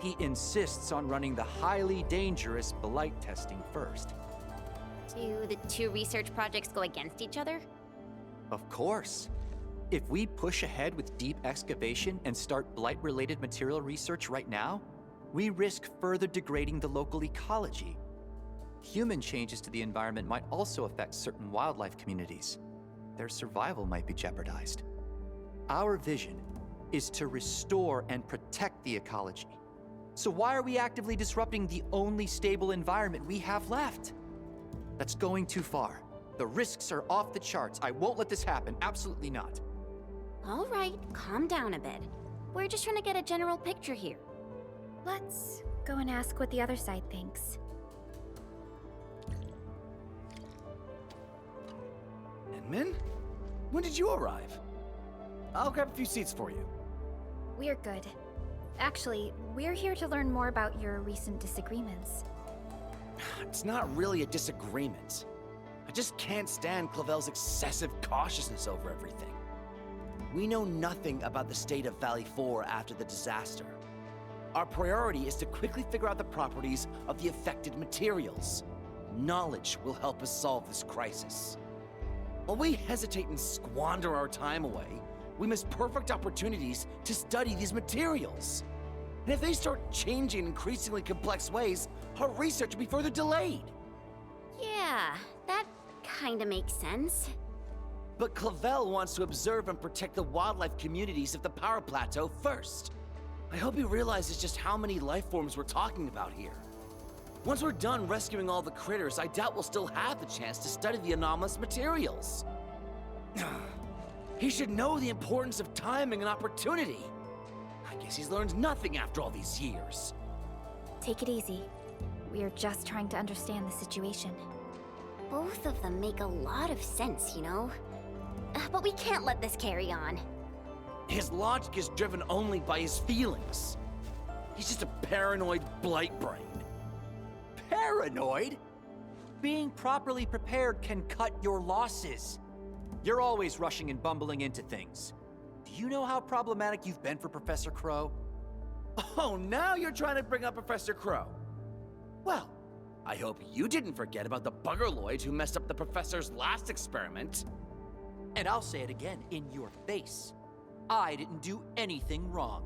He insists on running the highly dangerous blight testing first. Do the two research projects go against each other? Of course. If we push ahead with deep excavation and start blight-related material research right now, we risk further degrading the local ecology. Human changes to the environment might also affect certain wildlife communities. Their survival might be jeopardized. Our vision is to restore and protect the ecology. So why are we actively disrupting the only stable environment we have left? That's going too far. The risks are off the charts. I won't let this happen. Absolutely not. All right, calm down a bit. We're just trying to get a general picture here. Let's go and ask what the other side thinks. Endmin? When did you arrive? I'll grab a few seats for you. We're good. Actually, we're here to learn more about your recent disagreements. It's not really a disagreement. I just can't stand Clavel's excessive cautiousness over everything. We know nothing about the state of Valley 4 after the disaster. Our priority is to quickly figure out the properties of the affected materials. Knowledge will help us solve this crisis. While we hesitate and squander our time away, we miss perfect opportunities to study these materials. And if they start changing in increasingly complex ways, our research will be further delayed. Yeah, that kinda makes sense. But Clavel wants to observe and protect the wildlife communities of the power plateau first. I hope he realizes just how many life forms we're talking about here. Once we're done rescuing all the critters, I doubt we'll still have the chance to study the anomalous materials. He should know the importance of timing and opportunity. I guess he's learned nothing after all these years. Take it easy. We're just trying to understand the situation. Both of them make a lot of sense, you know? But we can't let this carry on. His logic is driven only by his feelings. He's just a paranoid blight brain. Paranoid? Being properly prepared can cut your losses. You're always rushing and bumbling into things. Do you know how problematic you've been for Professor Crow? Oh, now you're trying to bring up Professor Crow. Well, I hope you didn't forget about the buggerloid who messed up the professor's last experiment. And I'll say it again in your face. I didn't do anything wrong.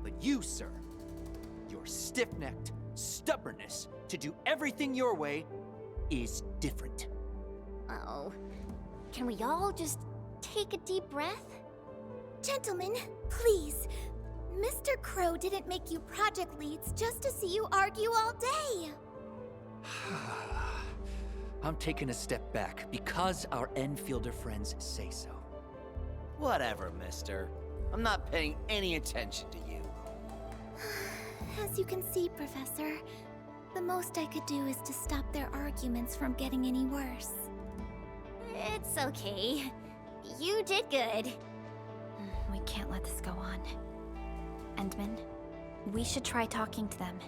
But you, sir, your stiff-necked stubbornness to do everything your way is different. Uh-oh. Can we all just take a deep breath? Gentlemen, please. Mr. Crow didn't make you project leads just to see you argue all day. I'm taking a step back because our Enfielder friends say so. Whatever, mister. I'm not paying any attention to you. As you can see, Professor, the most I could do is to stop their arguments from getting any worse. It's okay. You did good. We can't let this go on. Endmin, we should try talking to them.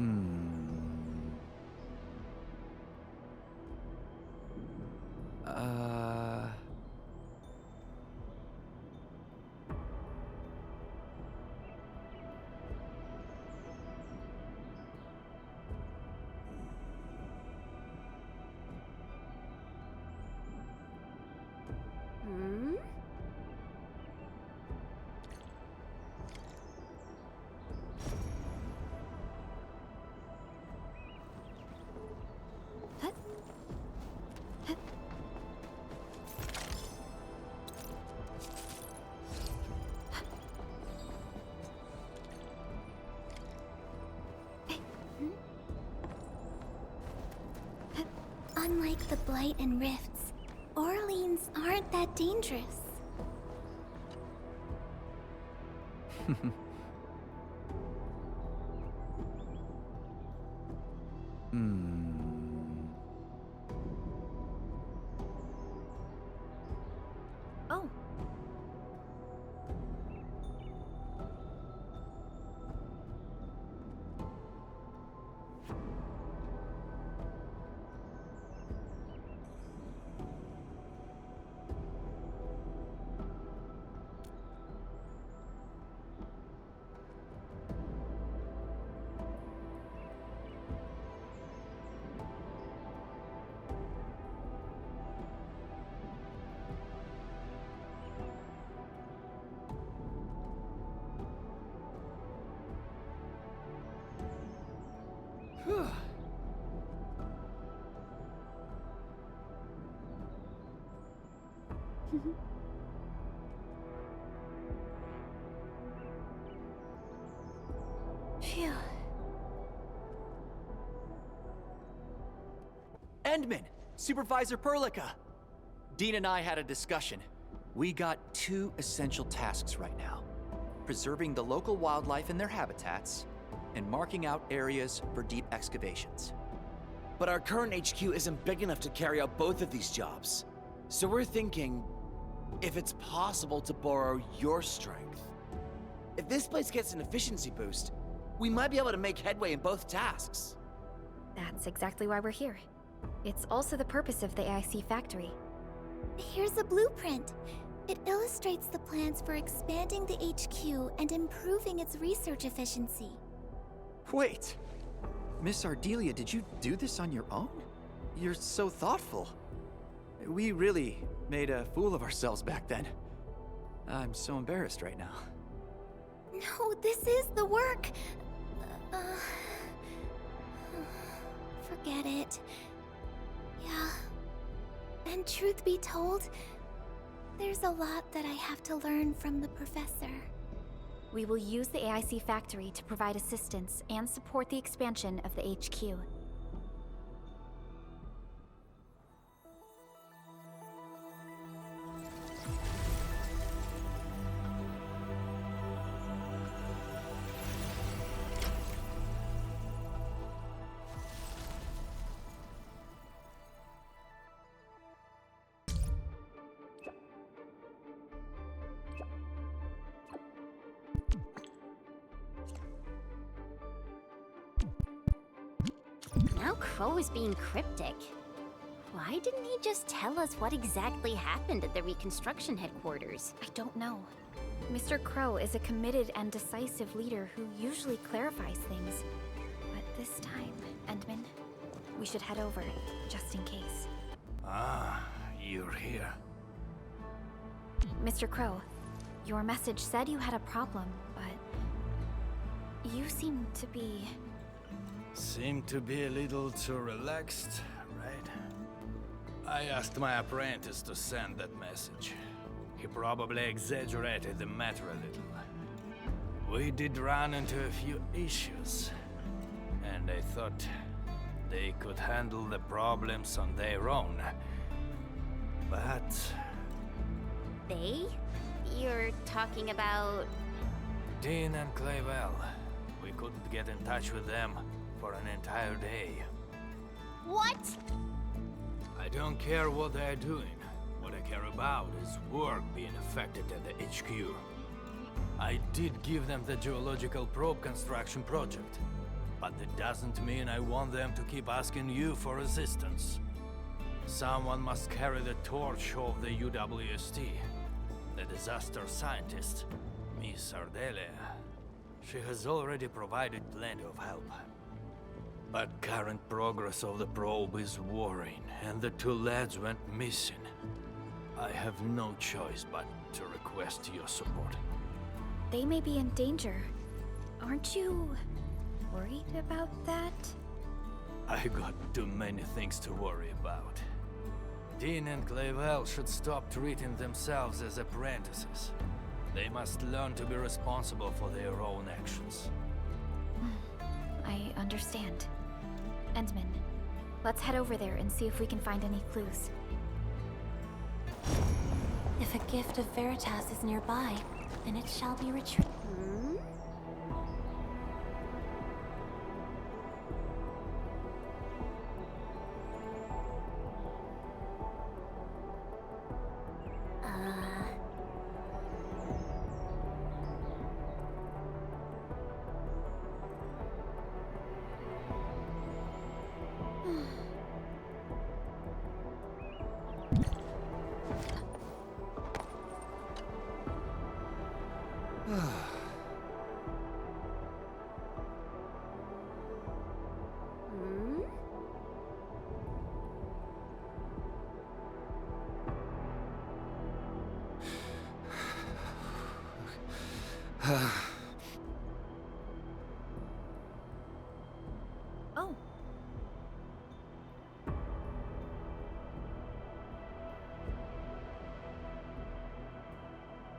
Hmm? Unlike the Blight and Rifts, Orleans aren't that dangerous. Oh. Phew. Endmin! Supervisor Perlica! Dean and I had a discussion. We got two essential tasks right now. Preserving the local wildlife in their habitats, and marking out areas for deep excavations. But our current HQ isn't big enough to carry out both of these jobs. So we're thinking, if it's possible to borrow your strength. If this place gets an efficiency boost, we might be able to make headway in both tasks. That's exactly why we're here. It's also the purpose of the AIC factory. Here's a blueprint. It illustrates the plans for expanding the HQ and improving its research efficiency. Wait! Miss Ardelia, did you do this on your own? You're so thoughtful. We really made a fool of ourselves back then. I'm so embarrassed right now. No, this is the work. Forget it. Yeah. And truth be told, there's a lot that I have to learn from the professor. We will use the AIC factory to provide assistance and support the expansion of the HQ. Now Crow is being cryptic. Why didn't he just tell us what exactly happened at the reconstruction headquarters? I don't know. Mr. Crow is a committed and decisive leader who usually clarifies things. But this time, Endmin, we should head over, just in case. Ah, you're here. Mr. Crow, your message said you had a problem, but you seem to be... Seem to be a little too relaxed, right? I asked my apprentice to send that message. He probably exaggerated the matter a little. We did run into a few issues, and I thought they could handle the problems on their own. But... They? You're talking about... Dean and Clavel. We couldn't get in touch with them for an entire day. What? I don't care what they're doing. What I care about is work being affected at the HQ. I did give them the geological probe construction project. but it doesn't mean I want them to keep asking you for assistance. Someone must carry the torch of the UWST. The disaster scientist, Miss Ardelia. She has already provided plenty of help. But current progress of the probe is worrying, and the two lads went missing. I have no choice but to request your support. They may be in danger. Aren't you worried about that? I got too many things to worry about. Dean and Clavel should stop treating themselves as apprentices. They must learn to be responsible for their own actions. I understand. Endmin, let's head over there and see if we can find any clues. If a gift of Veritas is nearby, then it shall be retrieved. Oh.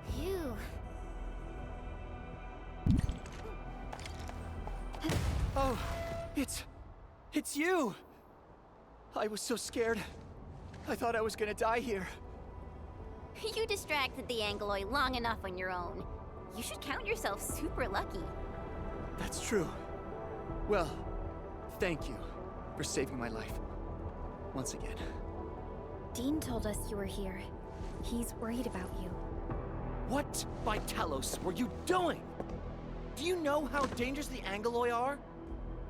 Phew. Oh, it's you! I was so scared. I thought I was gonna die here. You distracted the Angloid long enough on your own. You should count yourself super lucky. That's true. Well, thank you for saving my life. Once again. Dean told us you were here. He's worried about you. What, by Talos, were you doing? Do you know how dangerous the Angloid are?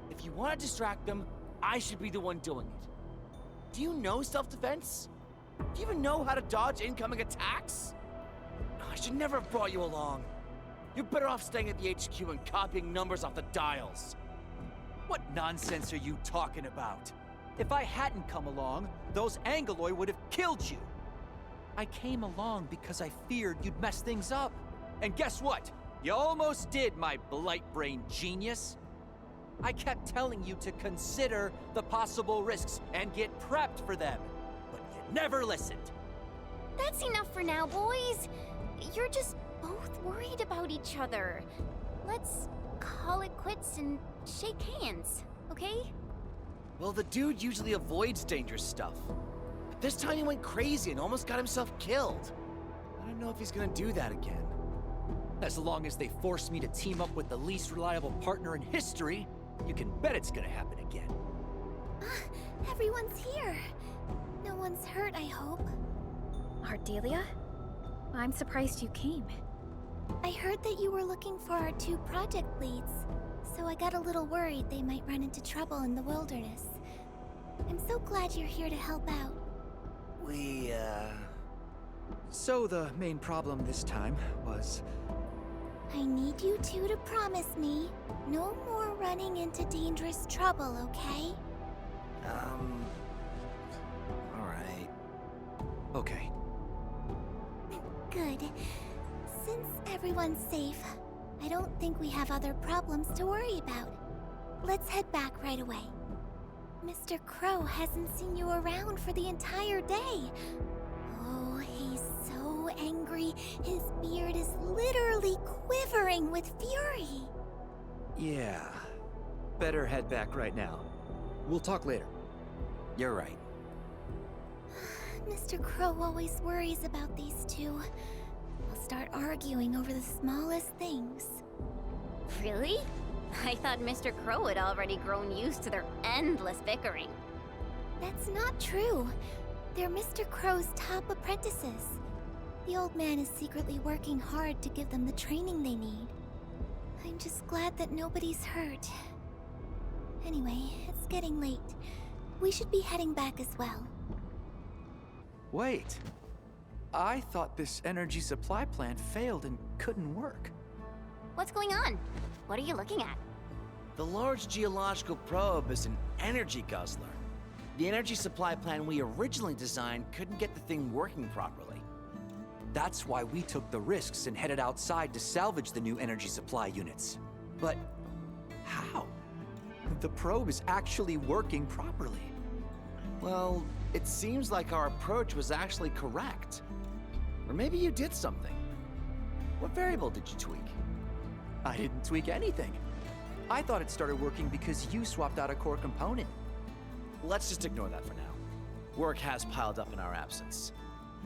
If you want to distract them, I should be the one doing it. Do you know self-defense? Do you even know how to dodge incoming attacks? I should never have brought you along. You're better off staying at the HQ and copying numbers off the dials. What nonsense are you talking about? If I hadn't come along, those Angloid would have killed you. I came along because I feared you'd mess things up. And guess what? You almost did, my blight-brain genius. I kept telling you to consider the possible risks and get prepped for them, but you never listened. That's enough for now, boys. You're just both worried about each other. Let's call it quits and shake hands, okay? Well, the dude usually avoids dangerous stuff. But this time he went crazy and almost got himself killed. I don't know if he's gonna do that again. As long as they force me to team up with the least reliable partner in history, you can bet it's gonna happen again. Everyone's here. No one's hurt, I hope. Ardelia? I'm surprised you came. I heard that you were looking for our two project leads, so I got a little worried they might run into trouble in the wilderness. I'm so glad you're here to help out. So the main problem this time was... I need you two to promise me no more running into dangerous trouble, okay? Alright. Okay. Good. Since everyone's safe, I don't think we have other problems to worry about. Let's head back right away. Mr. Crow hasn't seen you around for the entire day. Oh, he's so angry. His beard is literally quivering with fury. Yeah. Better head back right now. We'll talk later. You're right. Mr. Crow always worries about these two. They'll start arguing over the smallest things. Really? I thought Mr. Crow had already grown used to their endless bickering. That's not true. They're Mr. Crow's top apprentices. The old man is secretly working hard to give them the training they need. I'm just glad that nobody's hurt. Anyway, it's getting late. We should be heading back as well. Wait. I thought this energy supply plant failed and couldn't work. What's going on? What are you looking at? The large geological probe is an energy guzzler. The energy supply plan we originally designed couldn't get the thing working properly. That's why we took the risks and headed outside to salvage the new energy supply units. But how? The probe is actually working properly. Well, it seems like our approach was actually correct. Or maybe you did something. What variable did you tweak? I didn't tweak anything. I thought it started working because you swapped out a core component. Let's just ignore that for now. Work has piled up in our absence.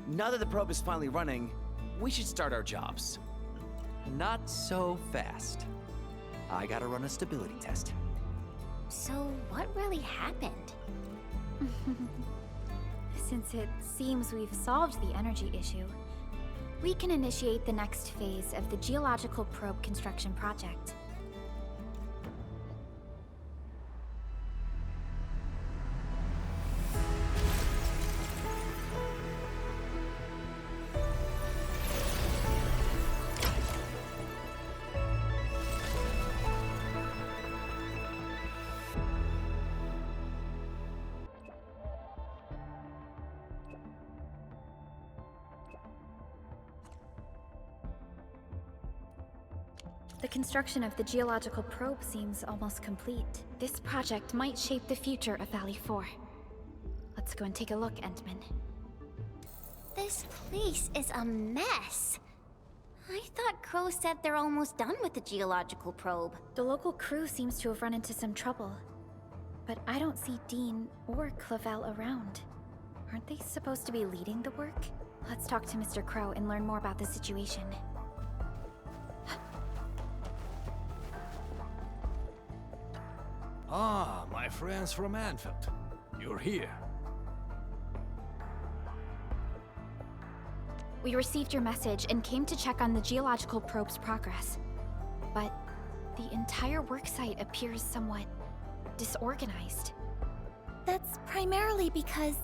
Now that the probe is finally running, we should start our jobs. Not so fast. I gotta run a stability test. So, what really happened? Since it seems we've solved the energy issue, we can initiate the next phase of the geological probe construction project. The construction of the geological probe seems almost complete. This project might shape the future of Valley 4. Let's go and take a look, Endmin. This place is a mess. I thought Crow said they're almost done with the geological probe. The local crew seems to have run into some trouble, but I don't see Dean or Clavel around. Aren't they supposed to be leading the work? Let's talk to Mr. Crow and learn more about the situation. Ah, my friends from Anfield. You're here. We received your message and came to check on the geological probe's progress. But the entire worksite appears somewhat disorganized. That's primarily because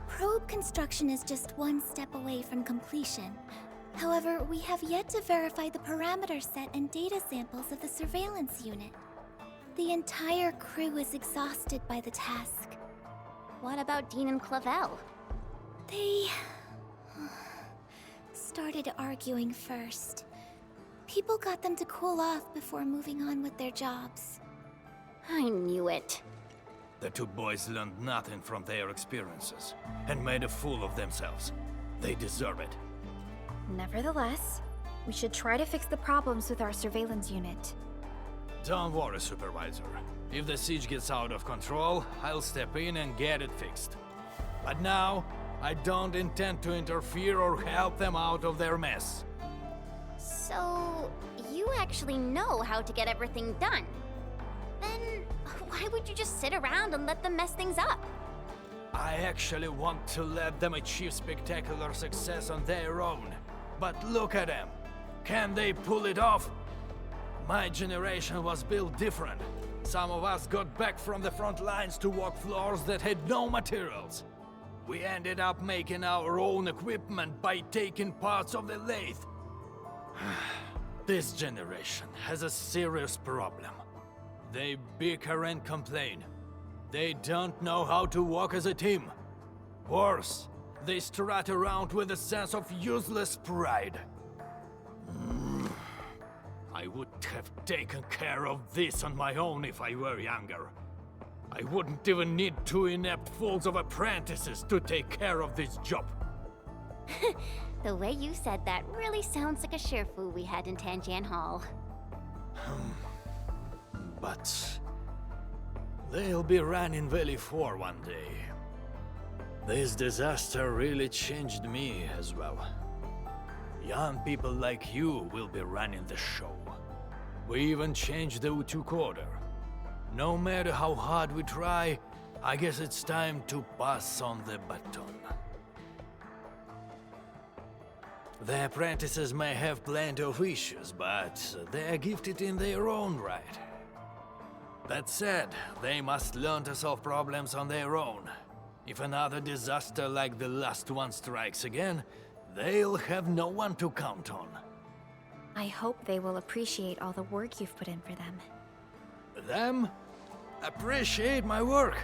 probe construction is just one step away from completion. However, we have yet to verify the parameter set and data samples of the surveillance unit. The entire crew is exhausted by the task. What about Dean and Clavel? They started arguing first. People got them to cool off before moving on with their jobs. I knew it. The two boys learned nothing from their experiences and made a fool of themselves. They deserve it. Nevertheless, we should try to fix the problems with our surveillance unit. Don't worry, Supervisor. If the siege gets out of control, I'll step in and get it fixed. But now, I don't intend to interfere or help them out of their mess. So, you actually know how to get everything done. Then, why would you just sit around and let them mess things up? I actually want to let them achieve spectacular success on their own. But look at them. Can they pull it off? My generation was built different. Some of us got back from the front lines to walk floors that had no materials. We ended up making our own equipment by taking parts of the lathe. This generation has a serious problem. They bicker and complain. They don't know how to work as a team. Worse, they strut around with a sense of useless pride. I would have taken care of this on my own if I were younger. I wouldn't even need two inept fools of apprentices to take care of this job. The way you said that really sounds like a Sherfu we had in Tanjan Hall. But they'll be running Valley 4 one day. This disaster really changed me as well. Young people like you will be running the show. We even changed the Utuk order. No matter how hard we try, I guess it's time to pass on the baton. The apprentices may have plenty of issues, but they're gifted in their own right. That said, they must learn to solve problems on their own. If another disaster like the last one strikes again, they'll have no one to count on. I hope they will appreciate all the work you've put in for them. Them? Appreciate my work?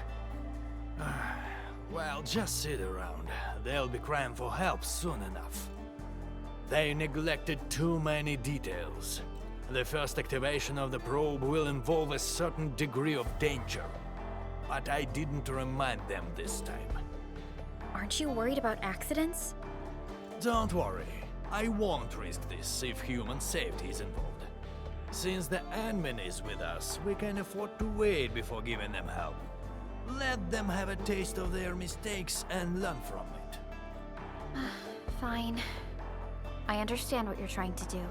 Well, just sit around. They'll be crying for help soon enough. They neglected too many details. The first activation of the probe will involve a certain degree of danger. But I didn't remind them this time. Aren't you worried about accidents? Don't worry. I won't risk this if human safety is involved. Since the Endmin is with us, we can afford to wait before giving them help. Let them have a taste of their mistakes and learn from it. Fine. I understand what you're trying to do.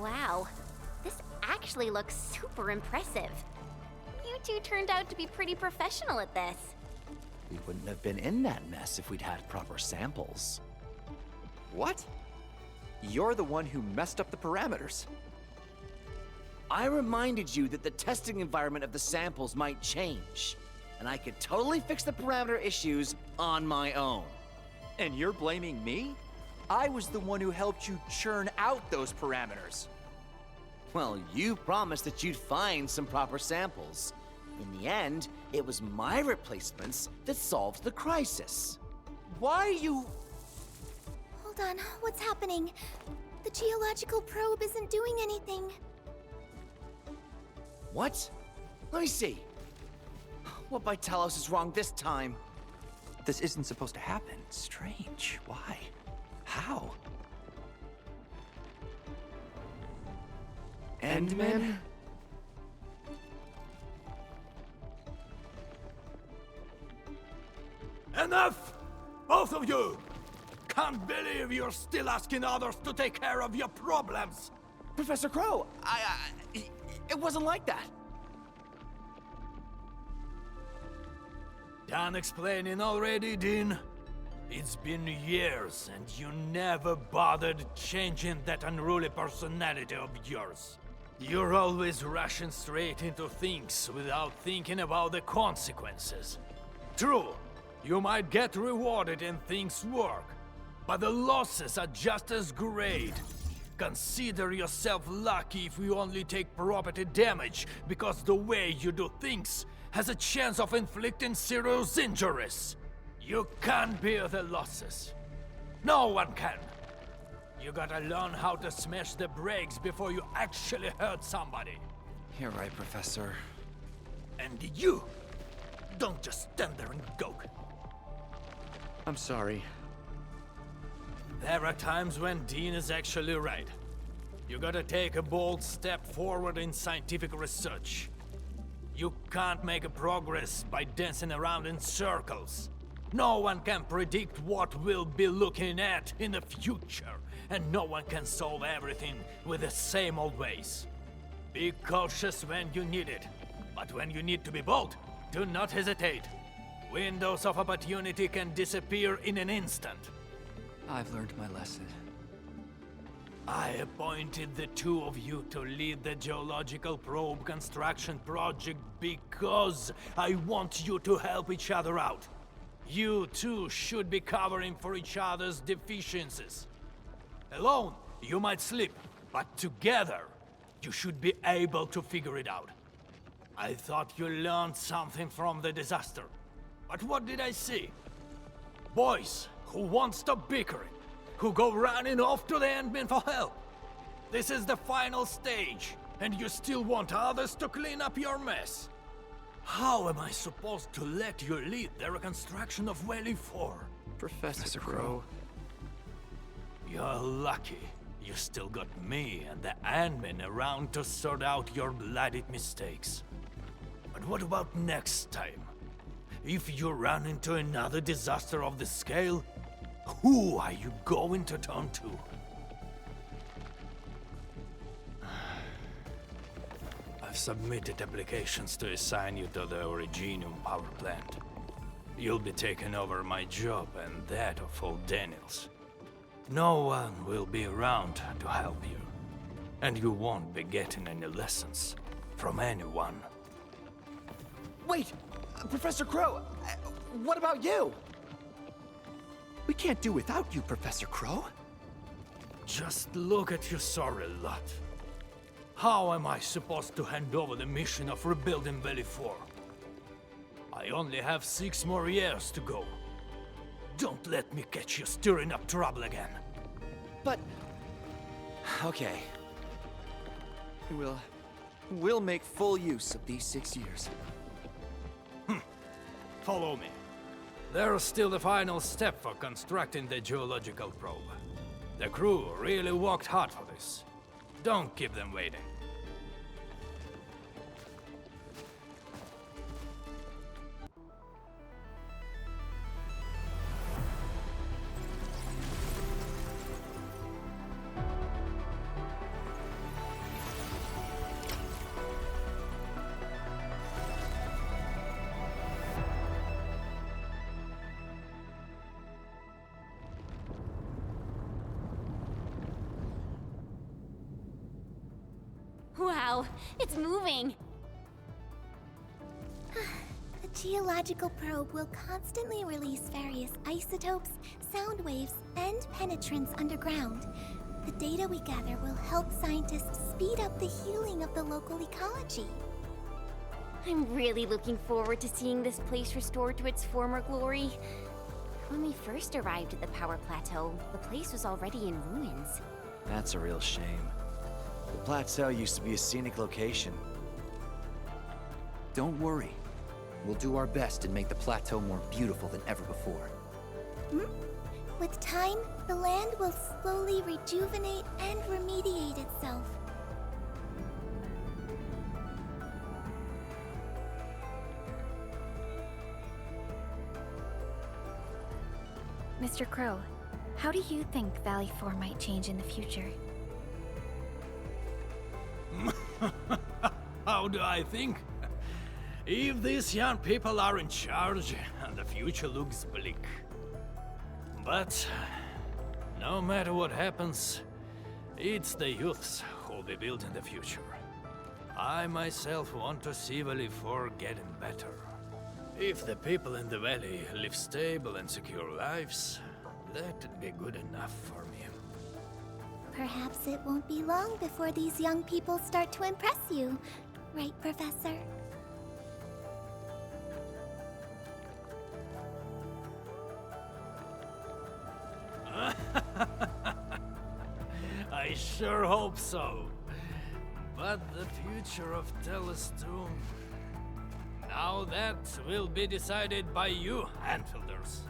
Wow, this actually looks super impressive. You two turned out to be pretty professional at this. We wouldn't have been in that mess if we'd had proper samples. What? You're the one who messed up the parameters. I reminded you that the testing environment of the samples might change, and I could totally fix the parameter issues on my own. And you're blaming me? I was the one who helped you churn out those parameters. Well, you promised that you'd find some proper samples. In the end, it was my replacements that solved the crisis. Why are you... Hold on, what's happening? The geological probe isn't doing anything. What? Let me see. What by Talos is wrong this time? This isn't supposed to happen. Strange. Why? How? Endmin? Enough! Both of you! Can't believe you're still asking others to take care of your problems! Professor Crow, it wasn't like that. Done explaining already, Dean? It's been years, and you never bothered changing that unruly personality of yours. You're always rushing straight into things without thinking about the consequences. True, you might get rewarded and things work, but the losses are just as great. Consider yourself lucky if you only take property damage, because the way you do things has a chance of inflicting serious injuries. You can't bear the losses. No one can. You gotta learn how to smash the brakes before you actually hurt somebody. You're right, Professor. And you, don't just stand there and gawk. I'm sorry. There are times when Dean is actually right. You gotta take a bold step forward in scientific research. You can't make a progress by dancing around in circles. No one can predict what we'll be looking at in the future, and no one can solve everything with the same old ways. Be cautious when you need it, but when you need to be bold, do not hesitate. Windows of opportunity can disappear in an instant. I've learned my lesson. I appointed the two of you to lead the geological probe construction project because I want you to help each other out. You two should be covering for each other's deficiencies. Alone, you might slip, but together, you should be able to figure it out. I thought you learned something from the disaster. But what did I see? Boys who won't stop bickering, who go running off to the Endmin for help. This is the final stage, and you still want others to clean up your mess. How am I supposed to let you lead the reconstruction of Valley 4? Professor Crow. You're lucky. You still got me and the Endmin around to sort out your bloody mistakes. But what about next time? If you run into another disaster of this scale, who are you going to turn to? I've submitted applications to assign you to the Originium power plant. You'll be taking over my job and that of old Daniels. No one will be around to help you. And you won't be getting any lessons from anyone. Wait! Professor Crow! What about you? We can't do without you, Professor Crow. Just look at your sorry lot. How am I supposed to hand over the mission of rebuilding Valley 4? I only have 6 more years to go. Don't let me catch you stirring up trouble again. But... okay. We'll make full use of these 6 years. Follow me. There's still the final step for constructing the geological probe. The crew really worked hard for this. Don't keep them waiting. Wow, it's moving! The geological probe will constantly release various isotopes, sound waves, and penetrants underground. The data we gather will help scientists speed up the healing of the local ecology. I'm really looking forward to seeing this place restored to its former glory. When we first arrived at the power plateau, the place was already in ruins. That's a real shame. The plateau used to be a scenic location. Don't worry. We'll do our best and make the plateau more beautiful than ever before. With time, the land will slowly rejuvenate and remediate itself. Mr. Crow, how do you think Valley 4 might change in the future? How do I think? If these young people are in charge, the future looks bleak. But no matter what happens, it's the youths who'll be building the future. I myself want to see Valley 4 getting better. If the people in the valley live stable and secure lives, that'd be good enough for me. Perhaps it won't be long before these young people start to impress you. Right, Professor? I sure hope so. But the future of Telestum... Now that will be decided by you, Anfielders.